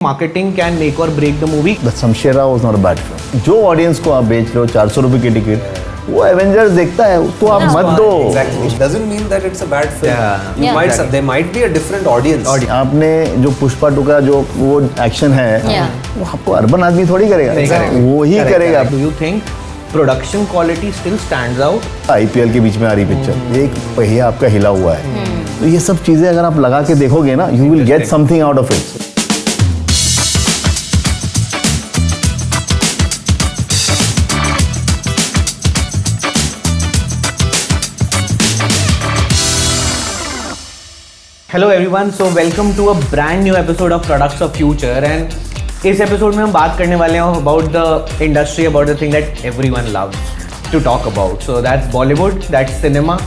Marketing can make or break the movie. The Shamshera was not a bad film. जो audience को आप बेच रहे हो 400 रुपए की टिकट, वो एवेंजर्स देखता है, तो आप मत दो. Exactly. It doesn't mean that it's a bad film. Yeah. Exactly. There might be a different audience. आपने जो पुष्पा टू का जो वो एक्शन है, वो आपको अर्बन आदमी थोड़ी करेगा, वो ही करेगा. Do you think production quality still stands out? IPL के बीच में आ रही पिक्चर, एक पहिया आपका हिला हुआ है, तो ये सब चीजें अगर आप लगा के देखोगे ना, you will get something out of it. Hello everyone, so welcome to a brand new episode of Products of Future and इस एपिसोड में हम बात करने वाले हैं about the industry, about the thing that everyone loves to talk about. So that's Bollywood, that's cinema,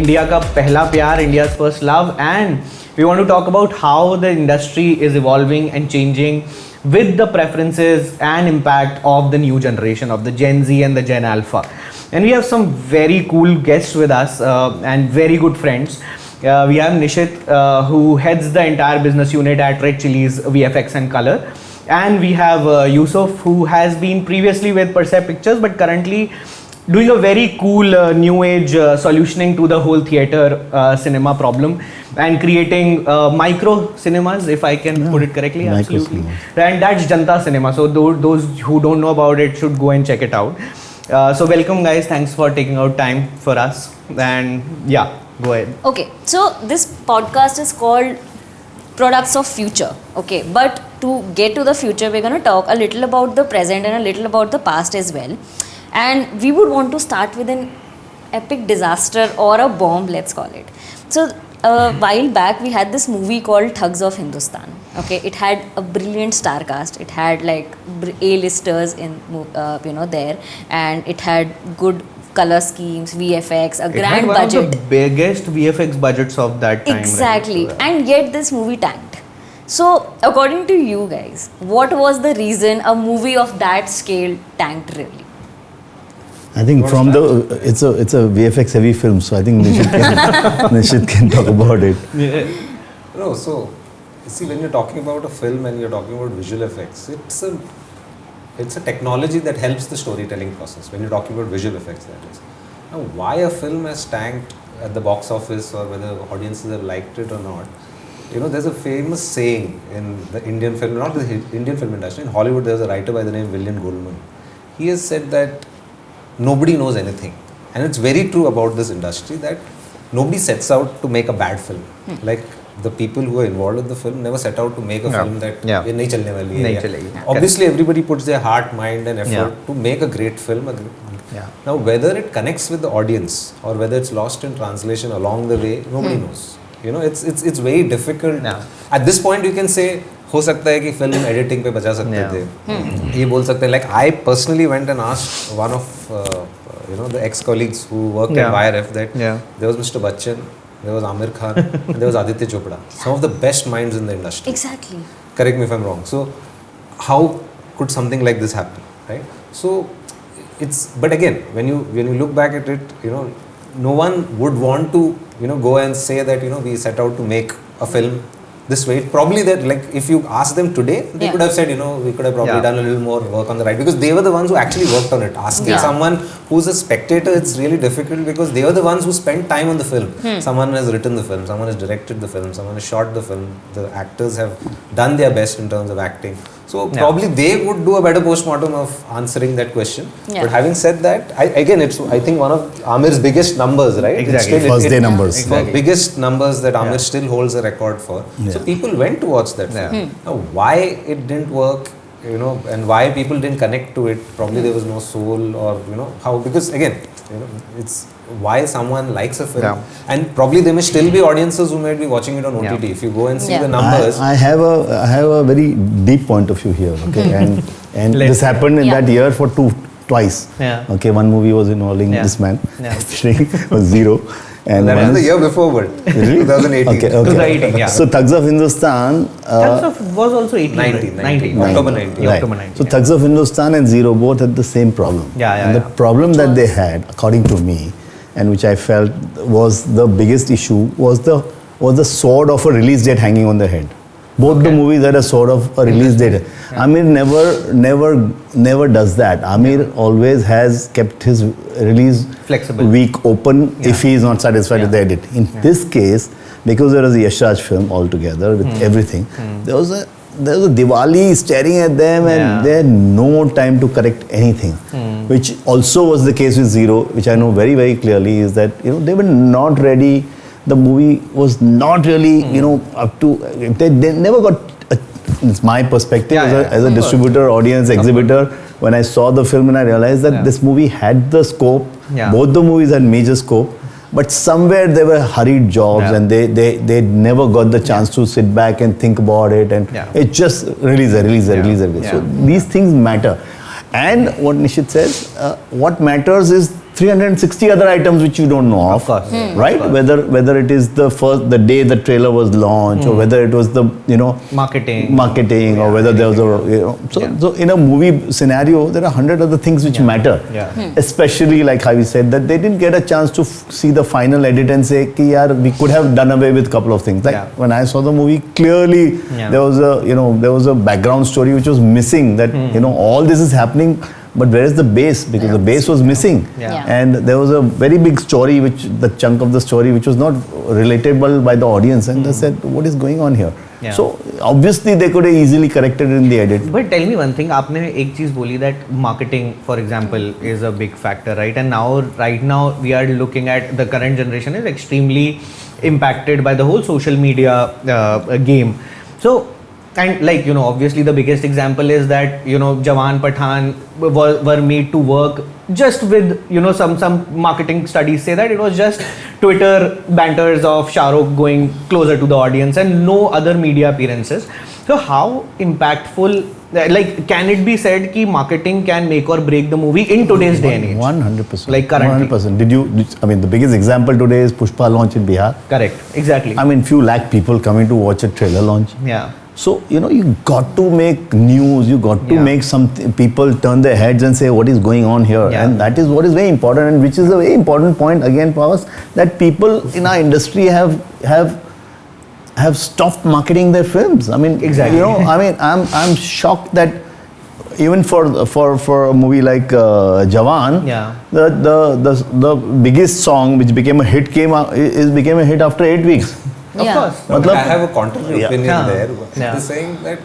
India का पहला प्यार, India's first love, and we want to talk about how the industry is evolving and changing with the preferences and impact of the new generation, of the Gen Z and the Gen Alpha. And we have some very cool guests with us and very good friends. We have Nishit, who heads the entire business unit at Red Chillies VFX and Color, and we have Yusuf, who has been previously with Percept Pictures but currently doing a very cool new age solutioning to the whole theatre cinema problem and creating micro cinemas, if I can put it correctly. Absolutely. And that's Janta Cinema, so those who don't know about it should go and check it out. So welcome guys, thanks for taking out time for us, and yeah, go ahead. Okay, so this podcast is called Products of Future. Okay, but to get to the future, we're going to talk a little about the present and a little about the past as well. And we would want to start with an epic disaster or a bomb, let's call it. So a while back, we had this movie called Thugs of Hindustan. Okay, it had a brilliant star cast. It had like A-listers in there, and it had good color schemes, VFX, a grand one budget. Of the biggest VFX budgets of that time. Exactly, right? and yet this movie tanked. So, according to you guys, what was the reason a movie of that scale tanked really? I think from the it's a VFX heavy film, so I think Nishit can talk about it. No, so see, when you're talking about a film and you're talking about visual effects, it's a technology that helps the storytelling process. When you're talking about visual effects, that is. Now, why a film has tanked at the box office or whether audiences have liked it or not, there's a famous saying in the Indian film, not the Indian film industry, in Hollywood there's a writer by the name William Goldman. He has said that nobody knows anything. And it's very true about this industry that nobody sets out to make a bad film. Like the people who are involved in the film never set out to make a film that ye nahi chalne wali hai. Obviously everybody puts their heart, mind and effort to make a great film. Now whether it connects with the audience or whether it's lost in translation along the way, nobody knows. It's very difficult. At this point you can say हो सकता है कि film editing पे बचा सकते थे, ये बोल सकते हैं. Like I personally went and asked one of the ex-colleagues who worked at YRF that there was Mr. Bachchan, there was Amir Khan, and there was Aditya Chopra, some of the best minds in the industry. Exactly. Correct me if I'm wrong. So how could something like this happen, right? So but again, when you look back at it, no one would want to go and say that we set out to make a film this way. Probably that, like, if you ask them today, they could have said, we could have probably done a little more work on the right, because they were the ones who actually worked on it. Asking someone who's a spectator, it's really difficult because they were the ones who spent time on the film. Someone has written the film, someone has directed the film, someone has shot the film, the actors have done their best in terms of acting. So probably they would do a better postmortem of answering that question. But having said that, I think one of Amir's biggest numbers, right? Exactly. First day numbers. Exactly. Biggest numbers that Amir still holds a record for. So people went to watch that film. Now why it didn't work, and why people didn't connect to it, probably there was no soul, or how, because again, it's why someone likes a film, and probably there may still be audiences who might be watching it on OTT. If you go and see the numbers, I have a very deep point of view here, okay, and this happened in that year for twice. Okay, one movie was involving this man, was Zero. And that was the year before, but 2018. Okay. 2018, So Thugs of Hindustan. Thugs of was also 19. 19. October 19. Right. October 19. So Thugs of Hindustan and Zero both had the same problem. And the problem that they had, according to me, and which I felt was the biggest issue, was the sword of a release date hanging on their head. Both the movies had a sort of a release date. Amir never does that. Amir always has kept his release Flexible. week open if he is not satisfied with the edit. In this case, because there was a Yash Raj film altogether with everything, there was a Diwali staring at them, and they had no time to correct anything. Which also was the case with Zero, which I know very, very clearly, is that they were not ready. The movie was not really up to. They never got. It's my perspective as a distributor, audience, exhibitor. When I saw the film and I realized that this movie had the scope. Both the movies had major scope. But somewhere they were hurried jobs, and they never got the chance to sit back and think about it, and it just release. So these things matter. And what Nishit says, what matters is 360 other items which you don't know of course. right? Whether it is the day the trailer was launched, or whether it was the marketing, or whether there was so in a movie scenario there are 100 other things which matter, especially like how we said that they didn't get a chance to see the final edit and say ki yaar, we could have done away with a couple of things. Like when I saw the movie, clearly there was a background story which was missing, that all this is happening, but where is the base? Because the base was missing. And there was a very big story, the chunk of the story which was not relatable by the audience, and they said, what is going on here? So obviously they could have easily corrected it in the edit. But tell me one thing, आपने एक चीज बोली that marketing, for example, is a big factor, right? And right now we are looking at the current generation is extremely impacted by the whole social media game. So, and like obviously the biggest example is that Jawan, Pathan were made to work just with some marketing studies say that it was just Twitter banters of Shah Rukh going closer to the audience and no other media appearances. So how impactful, like, can it be said that marketing can make or break the movie in today's day and age? 100%. Like currently. 100%. The biggest example today is Pushpa launch in Bihar. Correct. Exactly. Few lakh people coming to watch a trailer launch. Yeah. So, you got to make news, you got to make people turn their heads and say what is going on here. And that is what is very important, and which is a very important point again for us, that people in our industry have stopped marketing their films. Exactly. I'm shocked that even for a movie like Jawan, the biggest song which became a hit became a hit after 8 weeks. Of course. I have a contrary opinion there. They're saying that,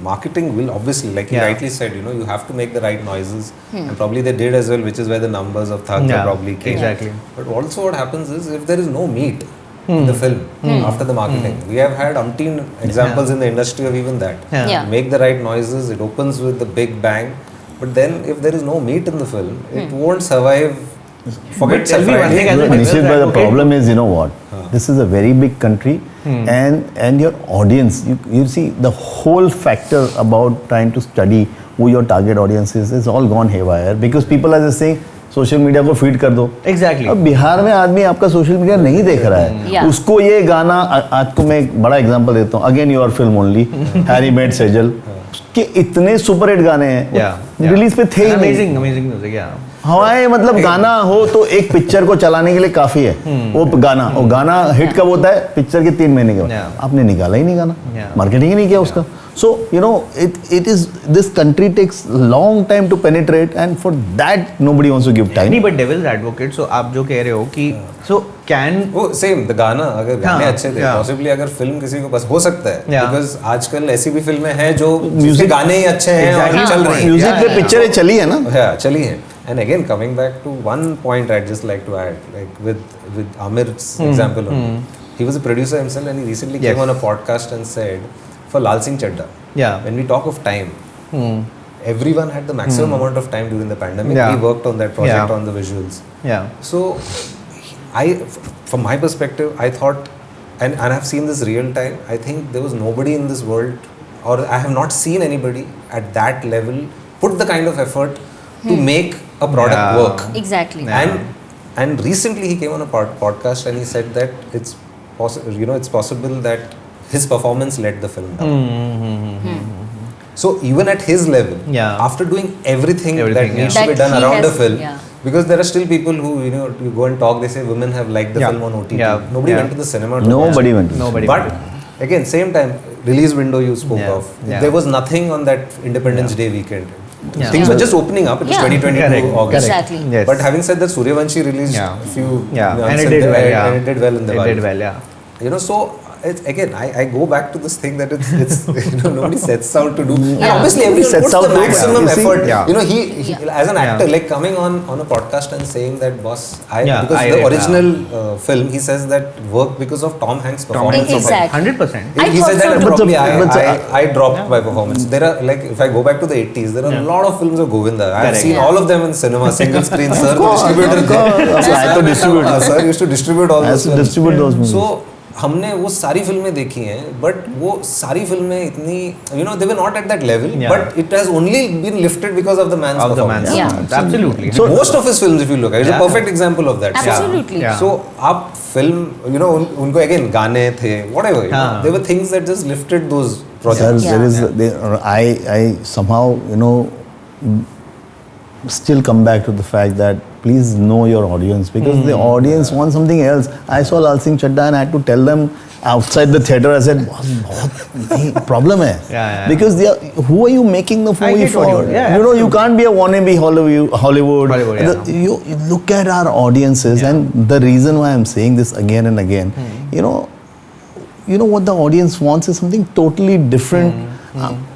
marketing will obviously, like you rightly said, you have to make the right noises. And probably they did as well, which is where the numbers of Thug probably came. Exactly. But also what happens is, if there is no meat in the film after the marketing, we have had umpteen examples in the industry of even that. Make the right noises, it opens with the big bang. But then if there is no meat in the film, it won't survive. Forget the problem is, what? This is a very big country, and your audience, you see the whole factor about trying to study who your target audience is all gone haywire, because people are just saying social media को feed कर दो. Exactly. अब बिहार में आदमी आपका social media नहीं देख रहा है, उसको ये गाना, आज को मैं एक बड़ा एग्जांपल देता हूँ, again your film only, Harry met Sejal के इतने सुपर हिट गाने हैं, रिलीज पे थे ही नहीं. Amazing music. हवाएं गाना हो तो एक पिक्चर को चलाने के लिए काफी है. वो गाना हिट कब होता है? पिक्चर के 3 महीने के बाद. आपने निकाला ही नहीं गाना, मार्केटिंग ही नहीं किया उसका. So, it is, this country takes long time to penetrate, and for that nobody wants to give time. नहीं, but devil's advocate, so आप जो कह रहे हो कि so can same the गाना, अगर गाने अच्छे थे, possibly अगर फिल्म किसी को बस हो सकता है, because आजकल ऐसी भी फिल्में हैं जो म्यूजिक गाने ही अच्छे हैं और चल रही हैं. म्यूजिक पे पिक्चरें चली है ना? चली हैं. And again, coming back to one point I'd just like to add, like with Amir's example, he was a producer himself, and he recently came on a podcast and said, for Lal Singh Chadda, when we talk of time, everyone had the maximum amount of time during the pandemic. He worked on that project, on the visuals. So, from my perspective, I thought, and I've seen this real time, I think there was nobody in this world, or I have not seen anybody at that level put the kind of effort to make a product work. Exactly. And recently he came on a podcast and he said that it's possible that his performance let the film down. So even at his level, after doing everything that needs to be done around the film, because there are still people who, you go and talk, they say women have liked the film on OTT. Nobody went to the cinema to watch it. Nobody went to But again, same time, release window you spoke Yeah. of, Yeah. there was nothing on that Independence Day weekend. Yeah. Things were just opening up. It was Yeah. 2022 Correct. August. Exactly. Yes. But having said that, Suryavanshi released Yeah. a few Yeah, months and it did well. Yeah, and it did well in the It did well. Yeah. You know, so it's, again, I go back to this thing that it's you know, nobody sets out to do. And Yeah. obviously everyone Sets puts out the to, maximum you see, effort. yeah. You know, he as an actor, Yeah. like coming on a podcast and saying that, boss, Yeah, because I the read, original film, he says that worked because of Tom Hanks' performance. of it. Exactly. 100%. I He thought said that so and too. probably But I dropped my performance. There are, like, if I go back to the 80s, there are a lot of films of Govinda. I have Correct. seen Yeah. all of them in cinema, single screen. Sir, the course, distributor of course. I had to distribute. Sir used to distribute all I those used to films. distribute those movies. So हमने वो सारी फिल्में देखी हैं, but वो सारी फिल्में इतनी, you know, they were not at that level, Yeah. but it has only been lifted because of the man's Of the man. performance. Yeah. Absolutely. So most of his films, if you look at it, is a Yeah. perfect example of that. Absolutely. Yeah. So आप film, you know, उनको again गाने थे, whatever, you know, हाँ. there were things that just lifted those Sir, projects. Yeah. there is, I somehow, you know, still come back to the fact that please know your audience, because the audience wants something else. I saw Lal Singh Chaddha and I had to tell them outside the theater, I said, बहुत problem है. Yeah. Because they are, who are you making the I movie get for? what you- yeah, you know, you can't be a wannabe Hollywood. Hollywood, yeah. You look at our audiences, and the reason why I'm saying this again and again, you know what the audience wants is something totally different.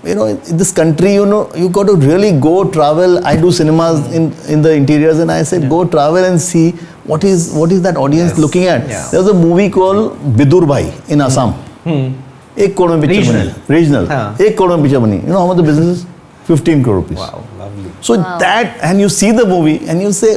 You know, in this country, you know, you got to really go travel. I do cinemas in the interiors, and I said, go travel and see what is that audience looking at. Yeah. There's a movie called Bidur Bhai in Assam. एक करोड़ में picture Regional. बनी, regional, हाँ. एक करोड़ में picture बनी. You know how much the business is? 15 crore rupees. Wow. Lovely. So that, and you see the movie and you say,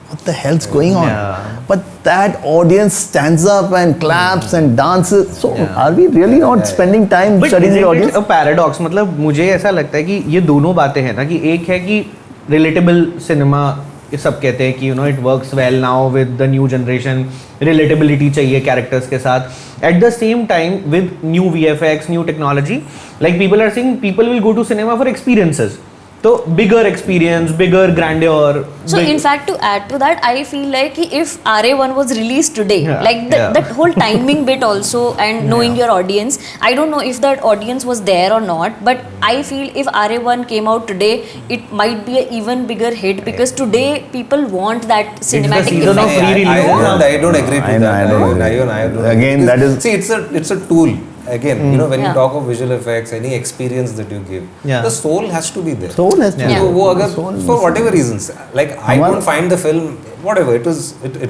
what the hell's going on? Yeah. But that audience stands up and claps and dances. So Yeah. are we really not spending time But studying the isn't audience? it a paradox? मतलब मुझे ऐसा लगता है कि ये दोनों बातें हैं ना, कि एक है कि relatable cinema, ये सब कहते हैं कि it works well now with the new generation, relatability चाहिए characters के साथ. At the same time, with new VFX, new technology, like people are saying, people will go to cinema for experiences. So bigger experience, bigger grandeur. So in fact, to add to that, I feel like if RA1 was released today, Yeah. like that whole timing bit also, and knowing your audience, I don't know if that audience was there or not, but I feel if RA1 came out today, it might be an even bigger hit, because today people want that cinematic season of effect. re-release. I don't agree to I know, that. I don't agree. I don't Again, agree. that is- See, it's a tool. Again, you know, when you Yeah. talk of visual effects, any experience that you give, Yeah. the soul has to be there. Soul has to Yeah. be. So, वो अगर Soul for is- whatever reasons, like I हमारा- don't find the film, whatever it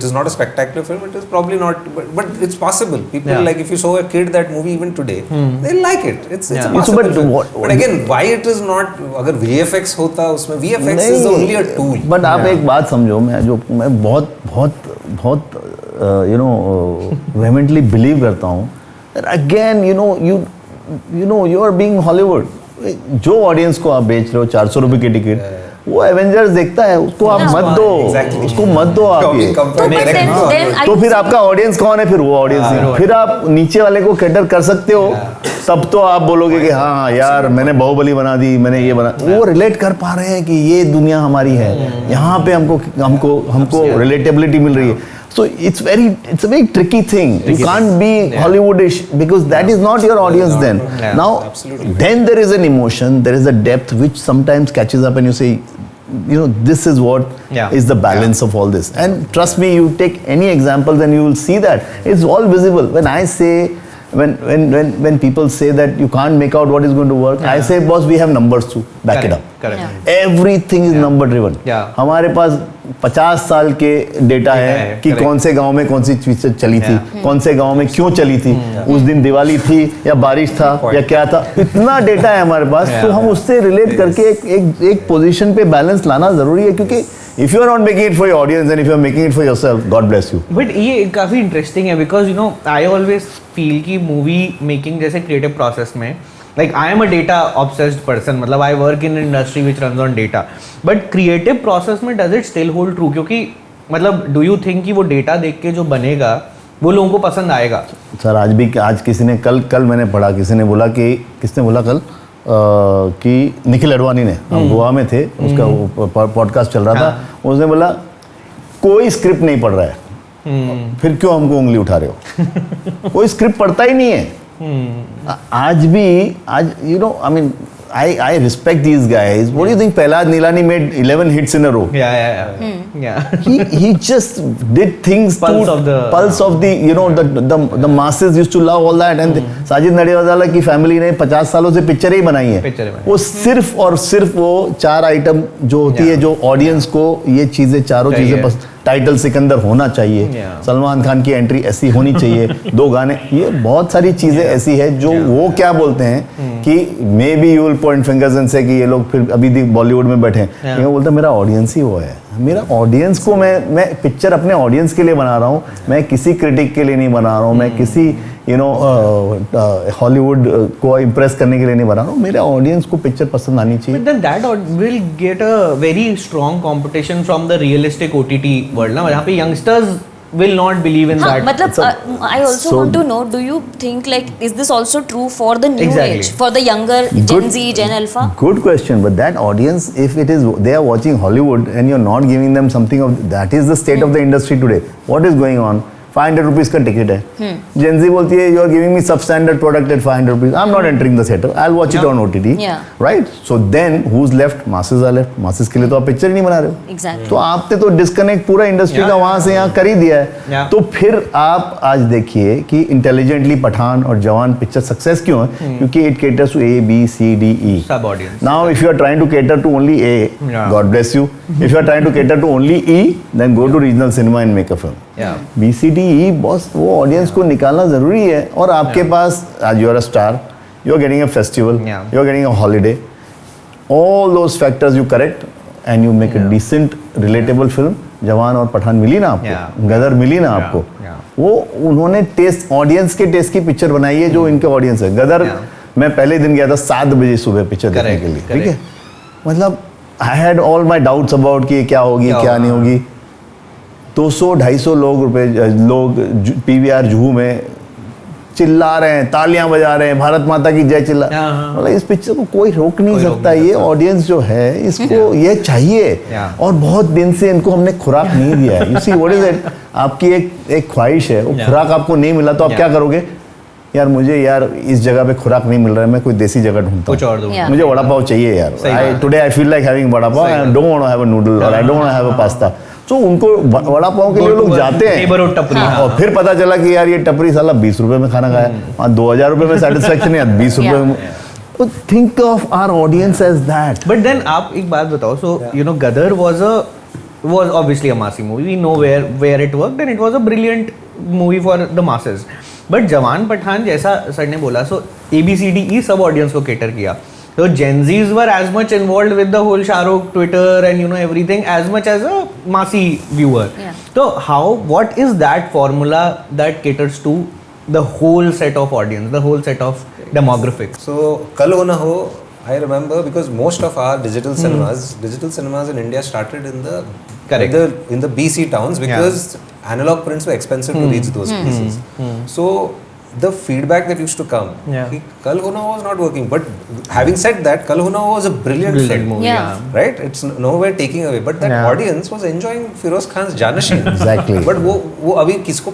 is not a spectacular film. It is probably not, but it's possible. People Yeah. like, if you show a kid that movie even today, they'll like it. It's a Yeah. possible but film. what- But again, why it is not? अगर VFX होता उसमें, VFX is only a tool. But आप एक बात समझो, मैं बहुत you know वेहेमेंटली believe करता हूँ that again you know you are being Hollywood. जो ऑडियंस को आप बेच रहे हो 400 रुपए की टिकट, वो एवेंजर्स देखता है, उसको आप मत दो, Exactly. उसको मत दो आप ये. तो but then I तो फिर आपका ऑडियंस कौन है? फिर वो ऑडियंस है. फिर आप नीचे वाले को कैटर कर सकते हो, तब तो आप बोलोगे कि हाँ यार मैंने बाहुबली बना दी, मैंने ये बना. वो रिलेट कर पा रहे हैं कि ये दुनिया हमारी है, यहाँ पे हमको रिलेटेबिलिटी मिल रही है. So it's a very tricky thing. You can't be Hollywoodish, because that is not your audience then. Yeah. Now, Absolutely. then there is an emotion, there is a depth which sometimes catches up, and you say, this is what Yeah. is the balance of all this. And trust me, you take any examples and you will see that it's all visible. When I say, when people say that you can't make out what is going to work, I say, boss, we have numbers to back it up. Correct. Yeah. Everything is number driven. Yeah. हमारे पास 50 साल के data है कि correct. कौन से गांव में कौन सी चीज चली थी, कौन से गांव में क्यों चली थी, उस दिन दिवाली थी या बारिश था या क्या था. इतना डेटा है हमारे पास, तो हम उससे रिलेट करके एक पोजीशन पे बैलेंस लाना जरूरी है, क्योंकि if you are not making it for your audience and if you are making it for yourself, God bless you. But ये काफ़ी इंटरेस्टिंग है, बिकॉज आई ऑलवेज फील कि मूवी मेकिंग जैसे क्रिएटिव प्रोसेस में, like I am a data obsessed person, मतलब I work in industry which runs on data, but creative process में does it still hold true? क्योंकि मतलब do you think कि वो data देख के जो बनेगा वो लोगों को पसंद आएगा? सर आज किसी ने कल मैंने पढ़ा, किसने बोला कल कि निखिल अडवाणी ने, हम गोवा में थे, उसका पॉडकास्ट चल रहा था, उसने बोला कोई स्क्रिप्ट नहीं पढ़ रहा है, फिर क्यों हमको उंगली उठा रहे हो? कोई स्क्रिप्ट पढ़ता ही नहीं है, आज you know, I mean, I respect these guys. What do you think Prahlad Nilani made 11 hits in a row? Yeah. He just did things Pulse to of the- pulse of the, you know, the masses used to love all that. And Sajid Nadiadwala की family ने 50 सालों से picture ही बनाई है. पिक्चरें बनाई. वो सिर्फ और सिर्फ वो 4 आइटम जो होती है, जो ऑडियंस को ये चीजें, चारों चाहिए. चीजें बस, टाइटल सिकंदर होना चाहिए, Yeah. सलमान खान की एंट्री ऐसी होनी चाहिए, 2 गाने, ये बहुत सारी चीजें ऐसी है जो वो क्या बोलते हैं कि may be you will point fingers and से कि ये लोग फिर अभी बॉलीवुड में बैठे हैं. लेकिन बोलते हैं मेरा ऑडियंस ही वो है. मेरा ऑडियंस को मैं पिक्चर अपने ऑडियंस के लिए बना रहा हूँ, मैं किसी क्रिटिक के लिए नहीं बना रहा हूँ, मैं किसी यू नो हॉलीवुड को इम्प्रेस करने के लिए नहीं बना रहा हूँ. मेरे ऑडियंस को पिक्चर पसंद आनी चाहिए. But then that will get a very strong competition from the realistic OTT world ना, जहाँ पे youngsters will not believe in हाँ, that. मतलब I also so- want to know, do you think like is this also true for the new Exactly. age, for the younger Gen Good- Z, Gen Alpha? Good question, but that audience, if it is they are watching Hollywood and you're not giving them something of that is the state of the industry today. What is going on? 500 rupees का ticket है. Gen Z बोलती है you are giving me substandard product at 500 rupees. I'm not entering the theater. I'll watch it on OTT. Yeah. Right? So then who's left? Masses are left. Masses के लिए तो आप picture ही नहीं बना रहे हो. Exactly. तो आपने तो डिस्कनेक्ट पूरा इंडस्ट्री का वहां से यहाँ कर ही दिया है. Yeah. तो फिर आप आज देखिए कि इंटेलिजेंटली पठान और जवान पिक्चर सक्सेस क्यों है? क्योंकि it caters to A, B, C, D, E. Sub audience. Now, if you are trying to cater to only A, Yeah. God bless you. If you are trying to cater to only E, then go to regional cinema and make a film. Yeah. B, C, D, E, boss वो audience को निकालना जरूरी है. और आपके पास आज you are a star, you are getting a festival, Yeah. You are getting a holiday. All those factors you correct and you make a decent, relatable film. जवान और पठान मिली ना आपको, Yeah. गदर मिली ना आपको. Yeah. वो उन्होंने टेस्ट, ऑडियंस के test की पिक्चर बनाई है जो इनके ऑडियंस है. गदर Yeah. मैं पहले दिन गया था 7 बजे सुबह पिक्चर देखने Correct, के लिए. correct. ठीक है, मतलब I had all my doubts about कि क्या होगी क्या नहीं होगी. 200-250 लोग PVR जुहू में चिल्ला रहे हैं, तालियां बजा रहे हैं, भारत माता की जय चिल्ला. हाँ. मतलब इस पिक्चर को कोई रोक नहीं कोई रोक सकता. नहीं ये सकता. ऑडियंस जो है इसको ये चाहिए. Yeah. और बहुत दिन से इनको हमने खुराक नहीं दिया है. You see what is it, आपकी एक ख्वाहिश है, वो Yeah. खुराक आपको नहीं मिला तो आप Yeah. क्या करोगे? यार मुझे यार इस जगह पे खुराक नहीं मिल रहा है, मैं कोई देसी जगह ढूंढता कुछ हूँ. और दो. Yeah. मुझे वड़ा पाव चाहिए यार. सही बात. Today I feel like having vada pav. सही आई बात. Don't want to have a noodle और I don't want to have a pasta. तो उनको वड़ा पाव के लिए Go to लोग a जाते हैं. neighborhood टपरी. हाँ. और फिर पता चला कि यार ये टपरी साला 20 रुपए में खाना खाया, वहाँ 2000 रुपए में सेटिस्फेक्शन है, 20 रुपए में. तो think of our audience as that. But then आप एक बात बताओ, so you know Gadar was obviously a massy movie. We know where it worked and it was a brilliant movie for the masses. But जवान पठान जैसा sir ने बोला, so ABCDE सब audience को cater किया. So Gen Zs were as much involved with the whole Shahrukh Twitter and you know everything as much as a massy viewer. Yeah. So what is that formula that caters to the whole set of audience, the whole set of demographics? So Kal Ho Na Ho, I remember because most of our digital cinemas in India started in the Correct. in the BC towns because analog prints were expensive to reach those places. So the feedback that used to come, Yeah. कि Kal Ho Na Ho was not working. But having said that, Kal Ho Na Ho was a brilliant film. movie. Yeah. Right? It's nowhere taking away. But that Yeah. audience was enjoying Feroz Khan's Janasheen. Exactly. But वो अभी किसको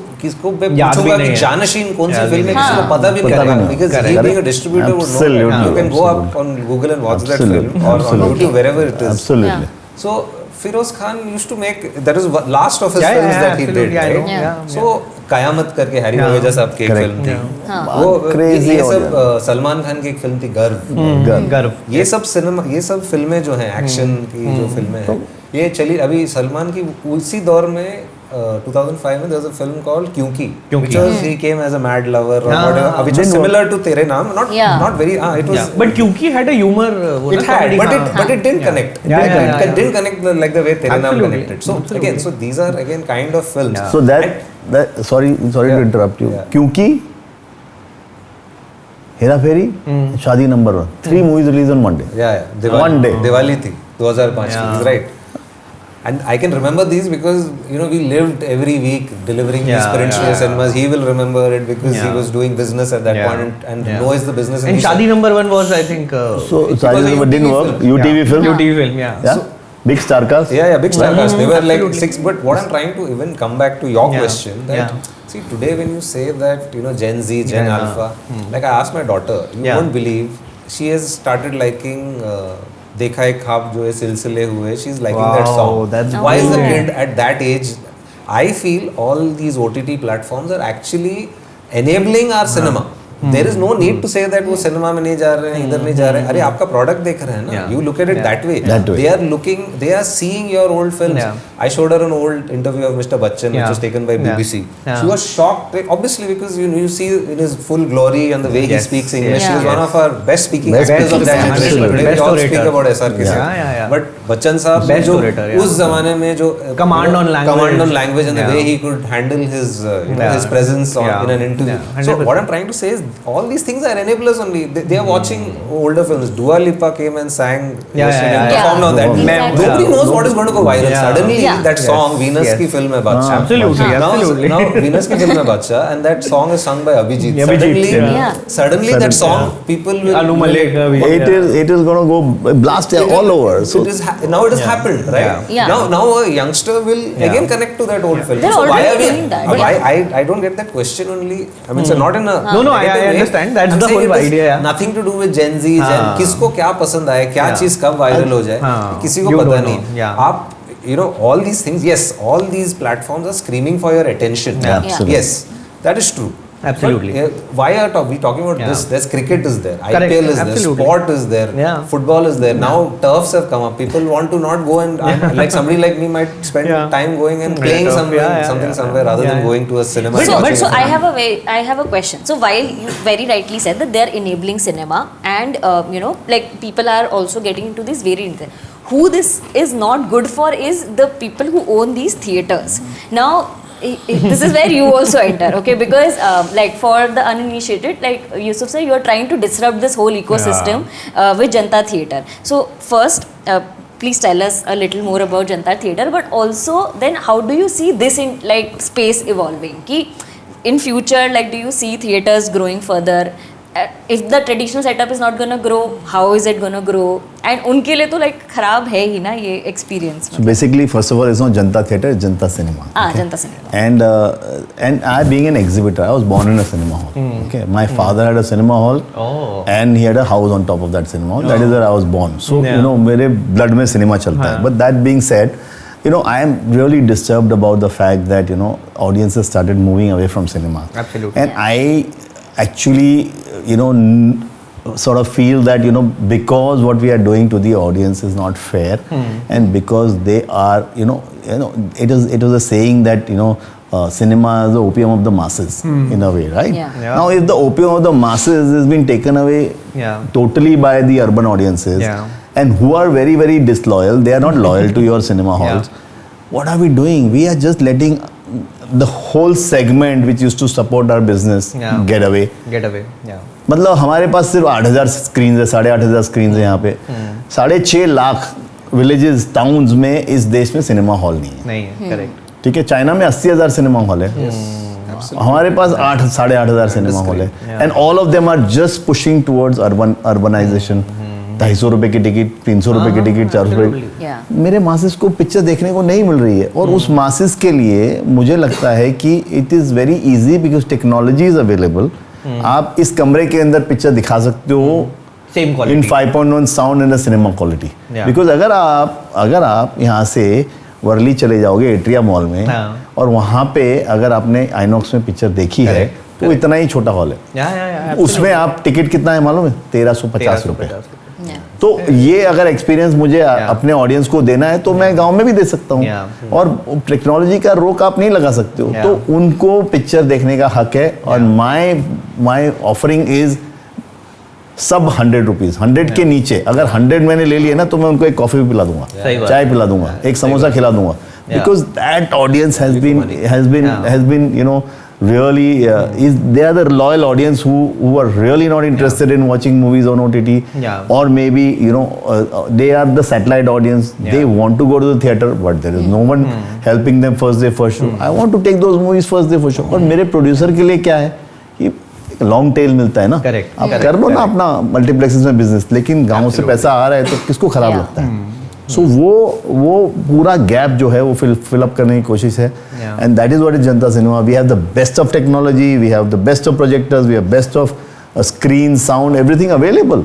मैं याद भी पूछूंगा नहीं कि है. जानशीन कौन सी याद फिल्म भी है, नहीं किसी को पता भी नहीं पता भी रहेगा नहीं. because he Correct. being a distributor would know. Absolutely. You can go up Absolutely. on Google and watch that Absolutely. film or on Absolutely. YouTube wherever it is. Absolutely. Yeah. So Feroz Khan used to make, that is last of his Yeah, films yeah, that he did, absolutely, I right? know. Yeah. So कयामत करके Harry Yeah. ववेजा साहब की एक Correct. Film थी. हाँ. वो Crazy ये हो सब गया. सलमान खान की एक फिल्म थी गर्व. गर्व. ये सब सिनेमा, ये सब फिल्में जो हैं एक्शन की जो फिल्में हैं, ये चली अभी सलमान की उसी दौर में 2005 में there was a film called क्योंकि which was he came as a mad lover or हाँ, whatever, which was similar to तेरे नाम, Yeah. not very it was Yeah. But क्योंकि had a humor. वो it ना had comedy, but it didn't connect. It didn't connect like the way तेरे नाम Absolutely. connected. So again, so these are again kind of films. Yeah. So that sorry to Yeah. interrupt you. Yeah. क्योंकि हेरा फेरी, शादी number 1, 3 movies released on one day. Yeah. One day. Diwali थी 2005 Yeah. की, right? And I can remember these because we lived every week delivering these prints to the cinemas. He will remember it because he was doing business at that point and knows the business. And Shadi number 1 was I think. So was Shadi a number didn't UTV work. film. UTV film. UTV film, yeah. Yeah. Big star cast. Yeah, big star cast. They were like 6. But what I'm trying to even come back to your question, that see today when you say that Gen Z, Gen Alpha, like I asked my daughter, you won't believe, she has started liking Dekha Hai Khwaab jo hai silsile hue. She's liking that song. That's Why is the kid at that age? I feel all these OTT platforms are actually enabling our cinema. There is no need to say that वो cinema में नहीं जा रहे हैं, इधर नहीं जा रहे हैं. अरे आपका प्रोडक्ट देख रहे हैं ना. You look at it that way. They are seeing your old films. I showed her an old interview of Mr. Bachchan, which was taken by BBC. She was shocked, obviously, because you see in his full glory and the way he speaks English. He was one of our best speaking actors of that generation. Today we all speak about SRK sir. But Bachchan साहब जो उस जमाने में जो command on language and the way he could handle his his presence in an interview. So what I'm trying to say is, all these things are enablers only. They are watching older films. Dua Lipa came and sang, performed on that. Nobody knows what is going to go viral. Suddenly that song, Venus ki film hai Badshah. Absolutely. Now Venus ki film hai Badshah, and that song is sung by Abhijit. Suddenly that song, people will. Anu Malik. It is going to go blast all over. So now it has happened, right? Now a youngster will again connect to that old film. They're So why are already we? doing that. I don't get that question only. I mean, it's not in a. No, I understand. That's the whole idea. Nothing to do with Gen Z. किसको क्या पसंद आए, क्या चीज कब viral हो जाए, किसी को पता नहीं. आप all these things. Yes, all these platforms are screaming for your attention. Absolutely. Yes, that is true. Absolutely. But, why are we talking about this? There's cricket is there, Correct. IPL is Absolutely. there, sport is there, football is there. Now turfs have come up. People want to not go and like somebody like me might spend time going and playing somewhere rather than going to a cinema. So I have a question. So while you very rightly said that they are enabling cinema, and like people are also getting into this variant. Who this is not good for is the people who own these theaters. Now this is where you also enter, okay? Because like for the uninitiated, like Yusuf said, you are trying to disrupt this whole ecosystem with Janta Theatre. So first, please tell us a little more about Janta Theatre, but also then how do you see this in like space evolving? Ki in future, like do you see theatres growing further? If the traditional setup is not gonna grow, how is it gonna grow? And उनके लिए तो like खराब है ही ना ये experience. So basically, first of all, it's not Janta Theatre, it's Janta Cinema. Janta Cinema. And I, being an exhibitor, I was born in a cinema hall. Okay, my father had a cinema hall, and he had a house on top of that cinema hall. That is where I was born. So मेरे blood में cinema चलता है. But that being said, I am really disturbed about the fact that audiences started moving away from cinema. Absolutely. And I actually sort of feel that because what we are doing to the audience is not fair, and because they are it is a saying that cinema is the opium of the masses in a way, right? Now if the opium of the masses is being taken away totally by the urban audiences, and who are very, very disloyal, they are not loyal to your cinema halls, what are we doing? We are just letting the whole segment which used to support our business get away. मतलब हमारे पास सिर्फ 8,000 screen है, 8,500 screen है यहाँ पे. 6.5 lakh villages towns में इस देश में सिनेमा हॉल नहीं है. करेक्ट. ठीक है, चाइना में 80,000 सिनेमा हॉल है. हमारे पास 8,500 सिनेमा हॉल है. And all of them are just pushing towards urbanisation. 250 रुपए की टिकट, 300 रुपए की टिकट, 400 रुपए. मेरे मासेस को पिक्चर देखने को नहीं मिल रही है. और उस मासेस के लिए मुझे लगता है कि it is very easy because technology is available. आप इस कमरे के अंदर पिक्चर दिखा सकते हो same quality in 5.1 sound and cinema quality. Because अगर आप यहाँ से वर्ली चले जाओगे एट्रिया मॉल में, और वहाँ पे अगर आपने आइनॉक्स में पिक्चर देखी है तो इतना ही छोटा हॉल है. उसमें आप टिकट कितना है मालूम है? 1350 रुपए. तो ये अगर एक्सपीरियंस मुझे अपने ऑडियंस को देना है तो मैं गांव में भी दे सकता हूँ. और टेक्नोलॉजी का रोक आप नहीं लगा सकते हो. तो उनको पिक्चर देखने का हक है. और माई ऑफरिंग इज सब 100 रुपीज. 100 के नीचे अगर 100 मैंने ले लिया ना तो मैं उनको एक कॉफी भी पिला दूंगा, चाय पिला दूंगा, एक समोसा खिला दूंगा. Because that audience has been really they are the loyal audience who are really not interested in watching movies on OTT, or maybe they are the satellite audience. They want to go to the theater but there is no one helping them first day first show. I want to take those movies first day first show. और मेरे producer के लिए क्या है कि long tail मिलता है ना. आप कर लो ना अपना मल्टीप्लेक्सेस में बिजनेस, लेकिन गाँव से पैसा आ रहा है तो किसको खराब लगता है? सो वो पूरा गैप जो है वो फिल अप करने की कोशिश है. Yeah. And that is what is Janta Cinema. We have the best of technology, we have the best of projectors, we have best of screen, sound, everything available.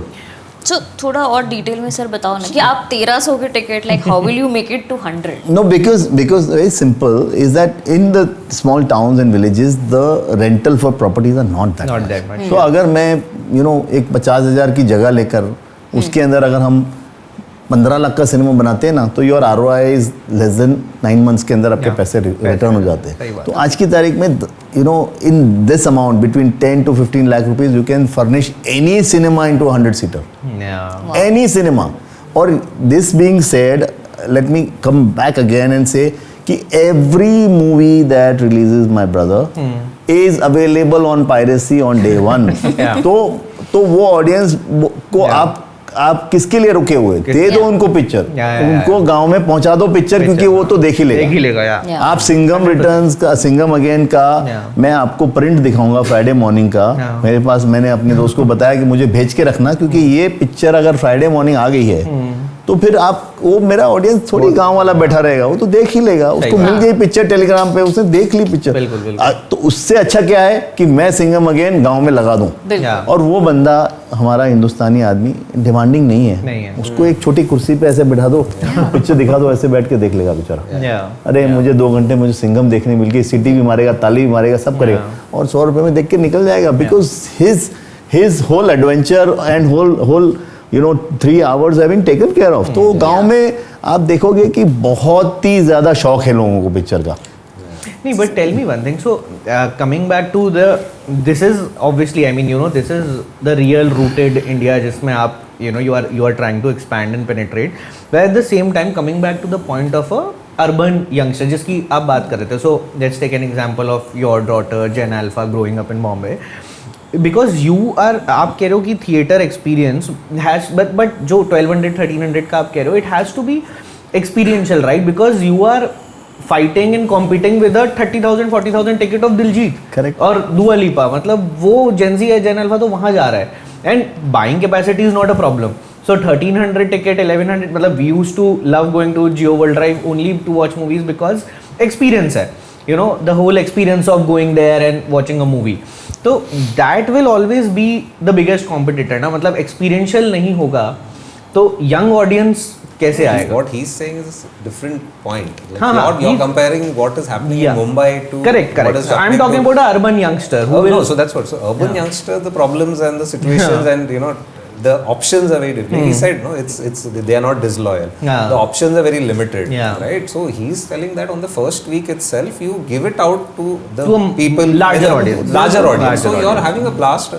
So थोड़ा और detail में sir बताओ ना कि आप 1300 के ticket like how will you make it to 100? No, because very simple is that in the small towns and villages, the rental for properties are not that Not much. that much. So अगर मैं एक 50,000 की जगह लेकर उसके अंदर अगर हम 15 लाख का सिनेमा बनाते हैं ना, तो your ROI is less than 9 months के अंदर आपके पैसे रिटर्न हो जाते सही हैं. बात तो आज की तारीख में in this amount between 10 to 15 lakh rupees you can furnish any cinema into 100 seater. Yeah. Any cinema. Or this being said, let me come back again and say कि every movie that releases my brother is available on piracy on day one. Yeah. तो वो audience को Yeah. आप किसके लिए रुके हुए? दे दो उनको पिक्चर, Yeah. उनको गांव में पहुंचा दो पिक्चर, क्योंकि वो तो देख ही लेगा. यार. Yeah. आप सिंघम रिटर्न्स का, सिंघम अगेन का Yeah. मैं आपको प्रिंट दिखाऊंगा फ्राइडे मॉर्निंग का. Yeah. मेरे पास, मैंने अपने दोस्त को बताया कि मुझे भेज के रखना, क्योंकि ये पिक्चर अगर फ्राइडे मॉर्निंग आ गई है तो फिर आप, वो मेरा ऑडियंस थोड़ी गांव वाला बैठा रहेगा, वो तो देख ही लेगा. उसको मिल गई पिक्चर टेलीग्राम पे, उसने देख ली पिक्चर. बिल्कुल. तो उससे अच्छा क्या है कि मैं सिंघम अगेन गांव में लगा दूं. Yeah. और वो बंदा, हमारा हिंदुस्तानी आदमी डिमांडिंग नहीं है. उसको एक छोटी कुर्सी पे ऐसे बैठा दो, पिक्चर दिखा दो, ऐसे बैठ के देख लेगा बेचारा. Yeah. अरे मुझे 2 घंटे मुझे सिंघम देखने मिल गई, सीटी भी मारेगा, ताली भी मारेगा, सब करेगा, और 100 रुपए में देख के निकल जाएगा. Because his whole adventure and whole 3 hours have been taken care of. तो गांव में आप देखोगे कि बहुत ही ज्यादा शौक है लोगों को पिक्चर का. Nee, but tell me one thing. So, coming back to this is obviously, I mean, this is the real rooted India, जिसमें आप, you are trying to expand and penetrate. But at the same time, coming back to the point of a urban youngster, जिसकी आप बात कर रहे थे. So, let's take an example of your daughter, Gen Alpha, growing up in Bombay. Because आप कह रहे हो कि थिएटर एक्सपीरियंस हैज, बट जो 1200 1300 का आप कह रहे हो, it has to be experiential, right? Because you are fighting and competing with 30,000 40,000 ticket of Diljit. Correct. और दुआ लिपा, मतलब वो जेनजी है, जेन अल्फा तो वहाँ जा रहा है. And buying capacity is not a problem. So 1300 ticket, 1100, मतलब we used to love going to Geo World Drive only to watch movies because experience है. The whole experience of going there and watching a movie. तो that will always be the biggest competitor ना, मतलब experiential नहीं होगा तो young audience कैसे आएगा? What he's saying is a different point. Like हाँ, you're comparing what is happening in Mumbai to correct. what is So I'm happening talking to, about an urban youngster who will. No, so that's what. So urban youngster, the problems and the situations and the options are very different. He said no, it's they are not disloyal. Yeah. The options are very limited. Yeah. Right. So he's telling that on the first week itself, you give it out to the To a people, larger audience. Larger audience. Larger So you're audience. having a blast.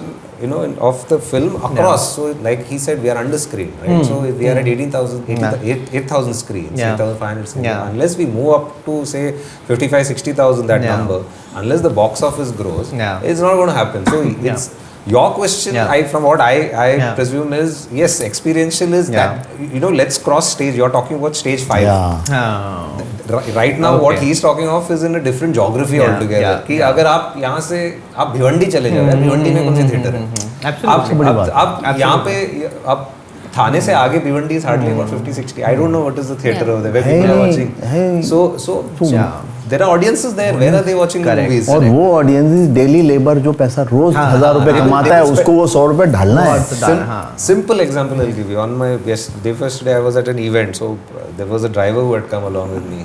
Of the film across. So like he said, we are under screen, right? So we are at 8,000 screens, Yeah. 8,500 screens. Yeah. Unless we move up to say 55, 60,000, that Yeah. number, unless the box office grows, Yeah. it's not going to happen. So it's your question. Yeah. From what I Yeah. presume is, yes, experiential is Yeah. that let's cross stage. You're talking about stage 5. Yeah. Right now, what Okay. he's talking of is in a different geography Yeah, altogether. yeah, कि yeah. अगर आप यहाँ से आप भिवंडी चले जाओ, यार भिवंडी में कौन सी थिएटर है? Absolutely. आप यहाँ पे आप थाने से आगे Bhiwandi is hardly about 50-60. I don't know what is the theater over there where people are watching. So there are audiences there. Where are they watching the Correct. movies? और वो ऑडियंस डेली लेबर जो पैसा रोज 1,000 रुपए कमाता है, उसको वो 100 रुपए ढालना है. Simple example I'll give you. On my day first day, I was at an event. So there was a driver who had come along with me.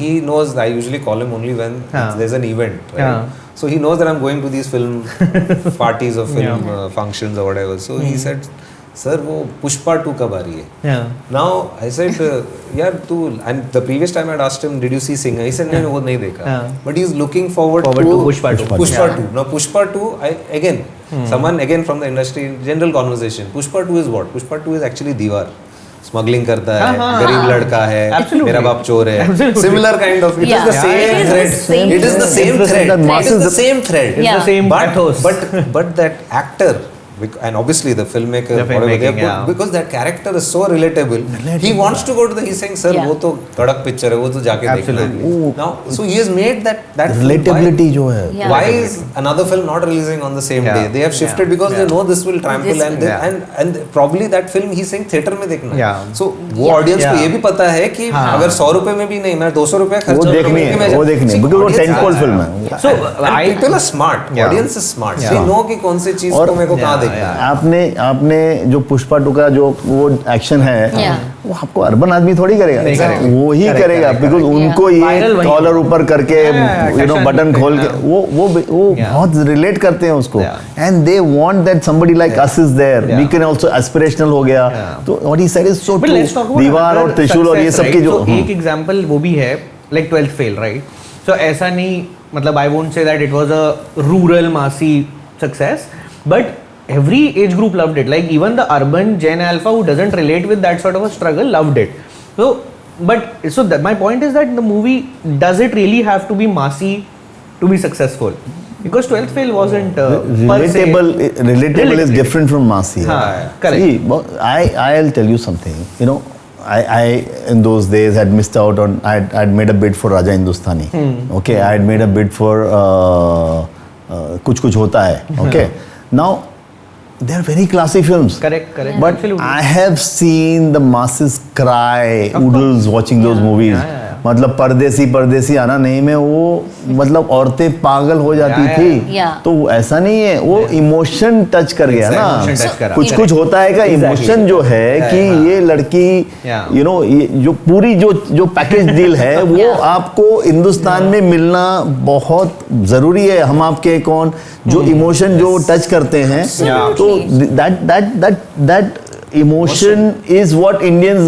He knows I usually call him only when there's an event. Right? So he knows that I'm going to these film parties or film functions or whatever. So he said, "Sir, वो पुष्पा 2 कब आ रही है?" Now I said, "यार तू," and the previous time I asked him, "Did you see Singer?" He said, "No, वो नहीं देखा." But he's looking forward to Pushpa 2. Pushpa 2. Now Pushpa 2, again, someone again from the industry, general conversation. Pushpa 2 is what? Pushpa 2 is actually दीवार. Smuggling करता है, गरीब लड़का है, मेरा बाप चोर है. Similar kind of. It is the same thread. It is the same thread. It is the same thread. It's the same pathos. But that actor and obviously the filmmaker, The whatever they filmmaking, put, yeah. because that character is so relatable. He wants to go to the, he's saying, sir, Yeah. वो तो कड़क picture है, वो तो जाके देखना Absolutely. है. Now, so he has made that film. Relatability जो है Yeah. Why is another film not releasing on the same Yeah. day? They have shifted Yeah. because they Yeah. know this will trample This and will- they, and probably that film he's saying theater में देखना है. Yeah. So वो Yeah. audience को Yeah. ये भी पता है कि हाँ. अगर 100 रुपए में भी नहीं, मैं 200 रुपए खर्च वो करके देखनी मैं है, वो देखनी है, because वो audience- टेंट फिल्म है. So And people are smart. Yeah. Audience is smart. Yeah. They know कि कौन सी चीज और- को मेरे को कहाँ Yeah, देखना yeah. है. आपने जो पुष्पा टू का जो वो एक्शन है Yeah. वो आपको अर्बन आदमी थोड़ी करेगा, नहीं करेगा. वो ही Correct, करेगा correct, बिकॉज correct. उनको Viral ये वही कॉलर होगा. ऊपर करके Yeah, बटन action खोल के yeah. वो Yeah. बहुत रिलेट करते हैं उसको Yeah. And they want that somebody like us is there Yeah. We can also aspirational हो गया. Yeah. तो what he said is so But let's talk about दीवार और another त्रिशूल और ये success, सब की right? जो So, एक एग्जांपल वो भी है लाइक 12th फेल राइट. सो ऐसा नहीं मतलब I won't say that it was a rural massy success but every age group loved it, like even the urban Gen Alpha who doesn't relate with that sort of a struggle loved it. So but so that my point is that the movie, does it really have to be massy to be successful? Because 12th fail wasn't per se. relatable is different from massy. हाँ, correct. See, but I'll tell you something. You know, I in those days had missed out on. I'd made a bid for Raja Hindustani. Okay, I had made a bid for कुछ होता है. Okay, now they are very classy films. Correct, correct. But Absolutely. I have seen the masses cry, oodles watching those movies. Yeah, yeah, yeah. मतलब परदेसी आना नहीं में वो मतलब औरतें पागल हो जाती Yeah, थी. yeah. तो ऐसा नहीं है, वो इमोशन टच कर गया ना. Emotion touch करा. कुछ होता है का इमोशन जो है कि ये लड़की Yeah. यू नो ये जो पूरी जो पैकेज डील है वो Yeah. आपको हिंदुस्तान में मिलना बहुत जरूरी है. हम आपके कौन जो इमोशन जो टच करते हैं तो that emotion is what Indians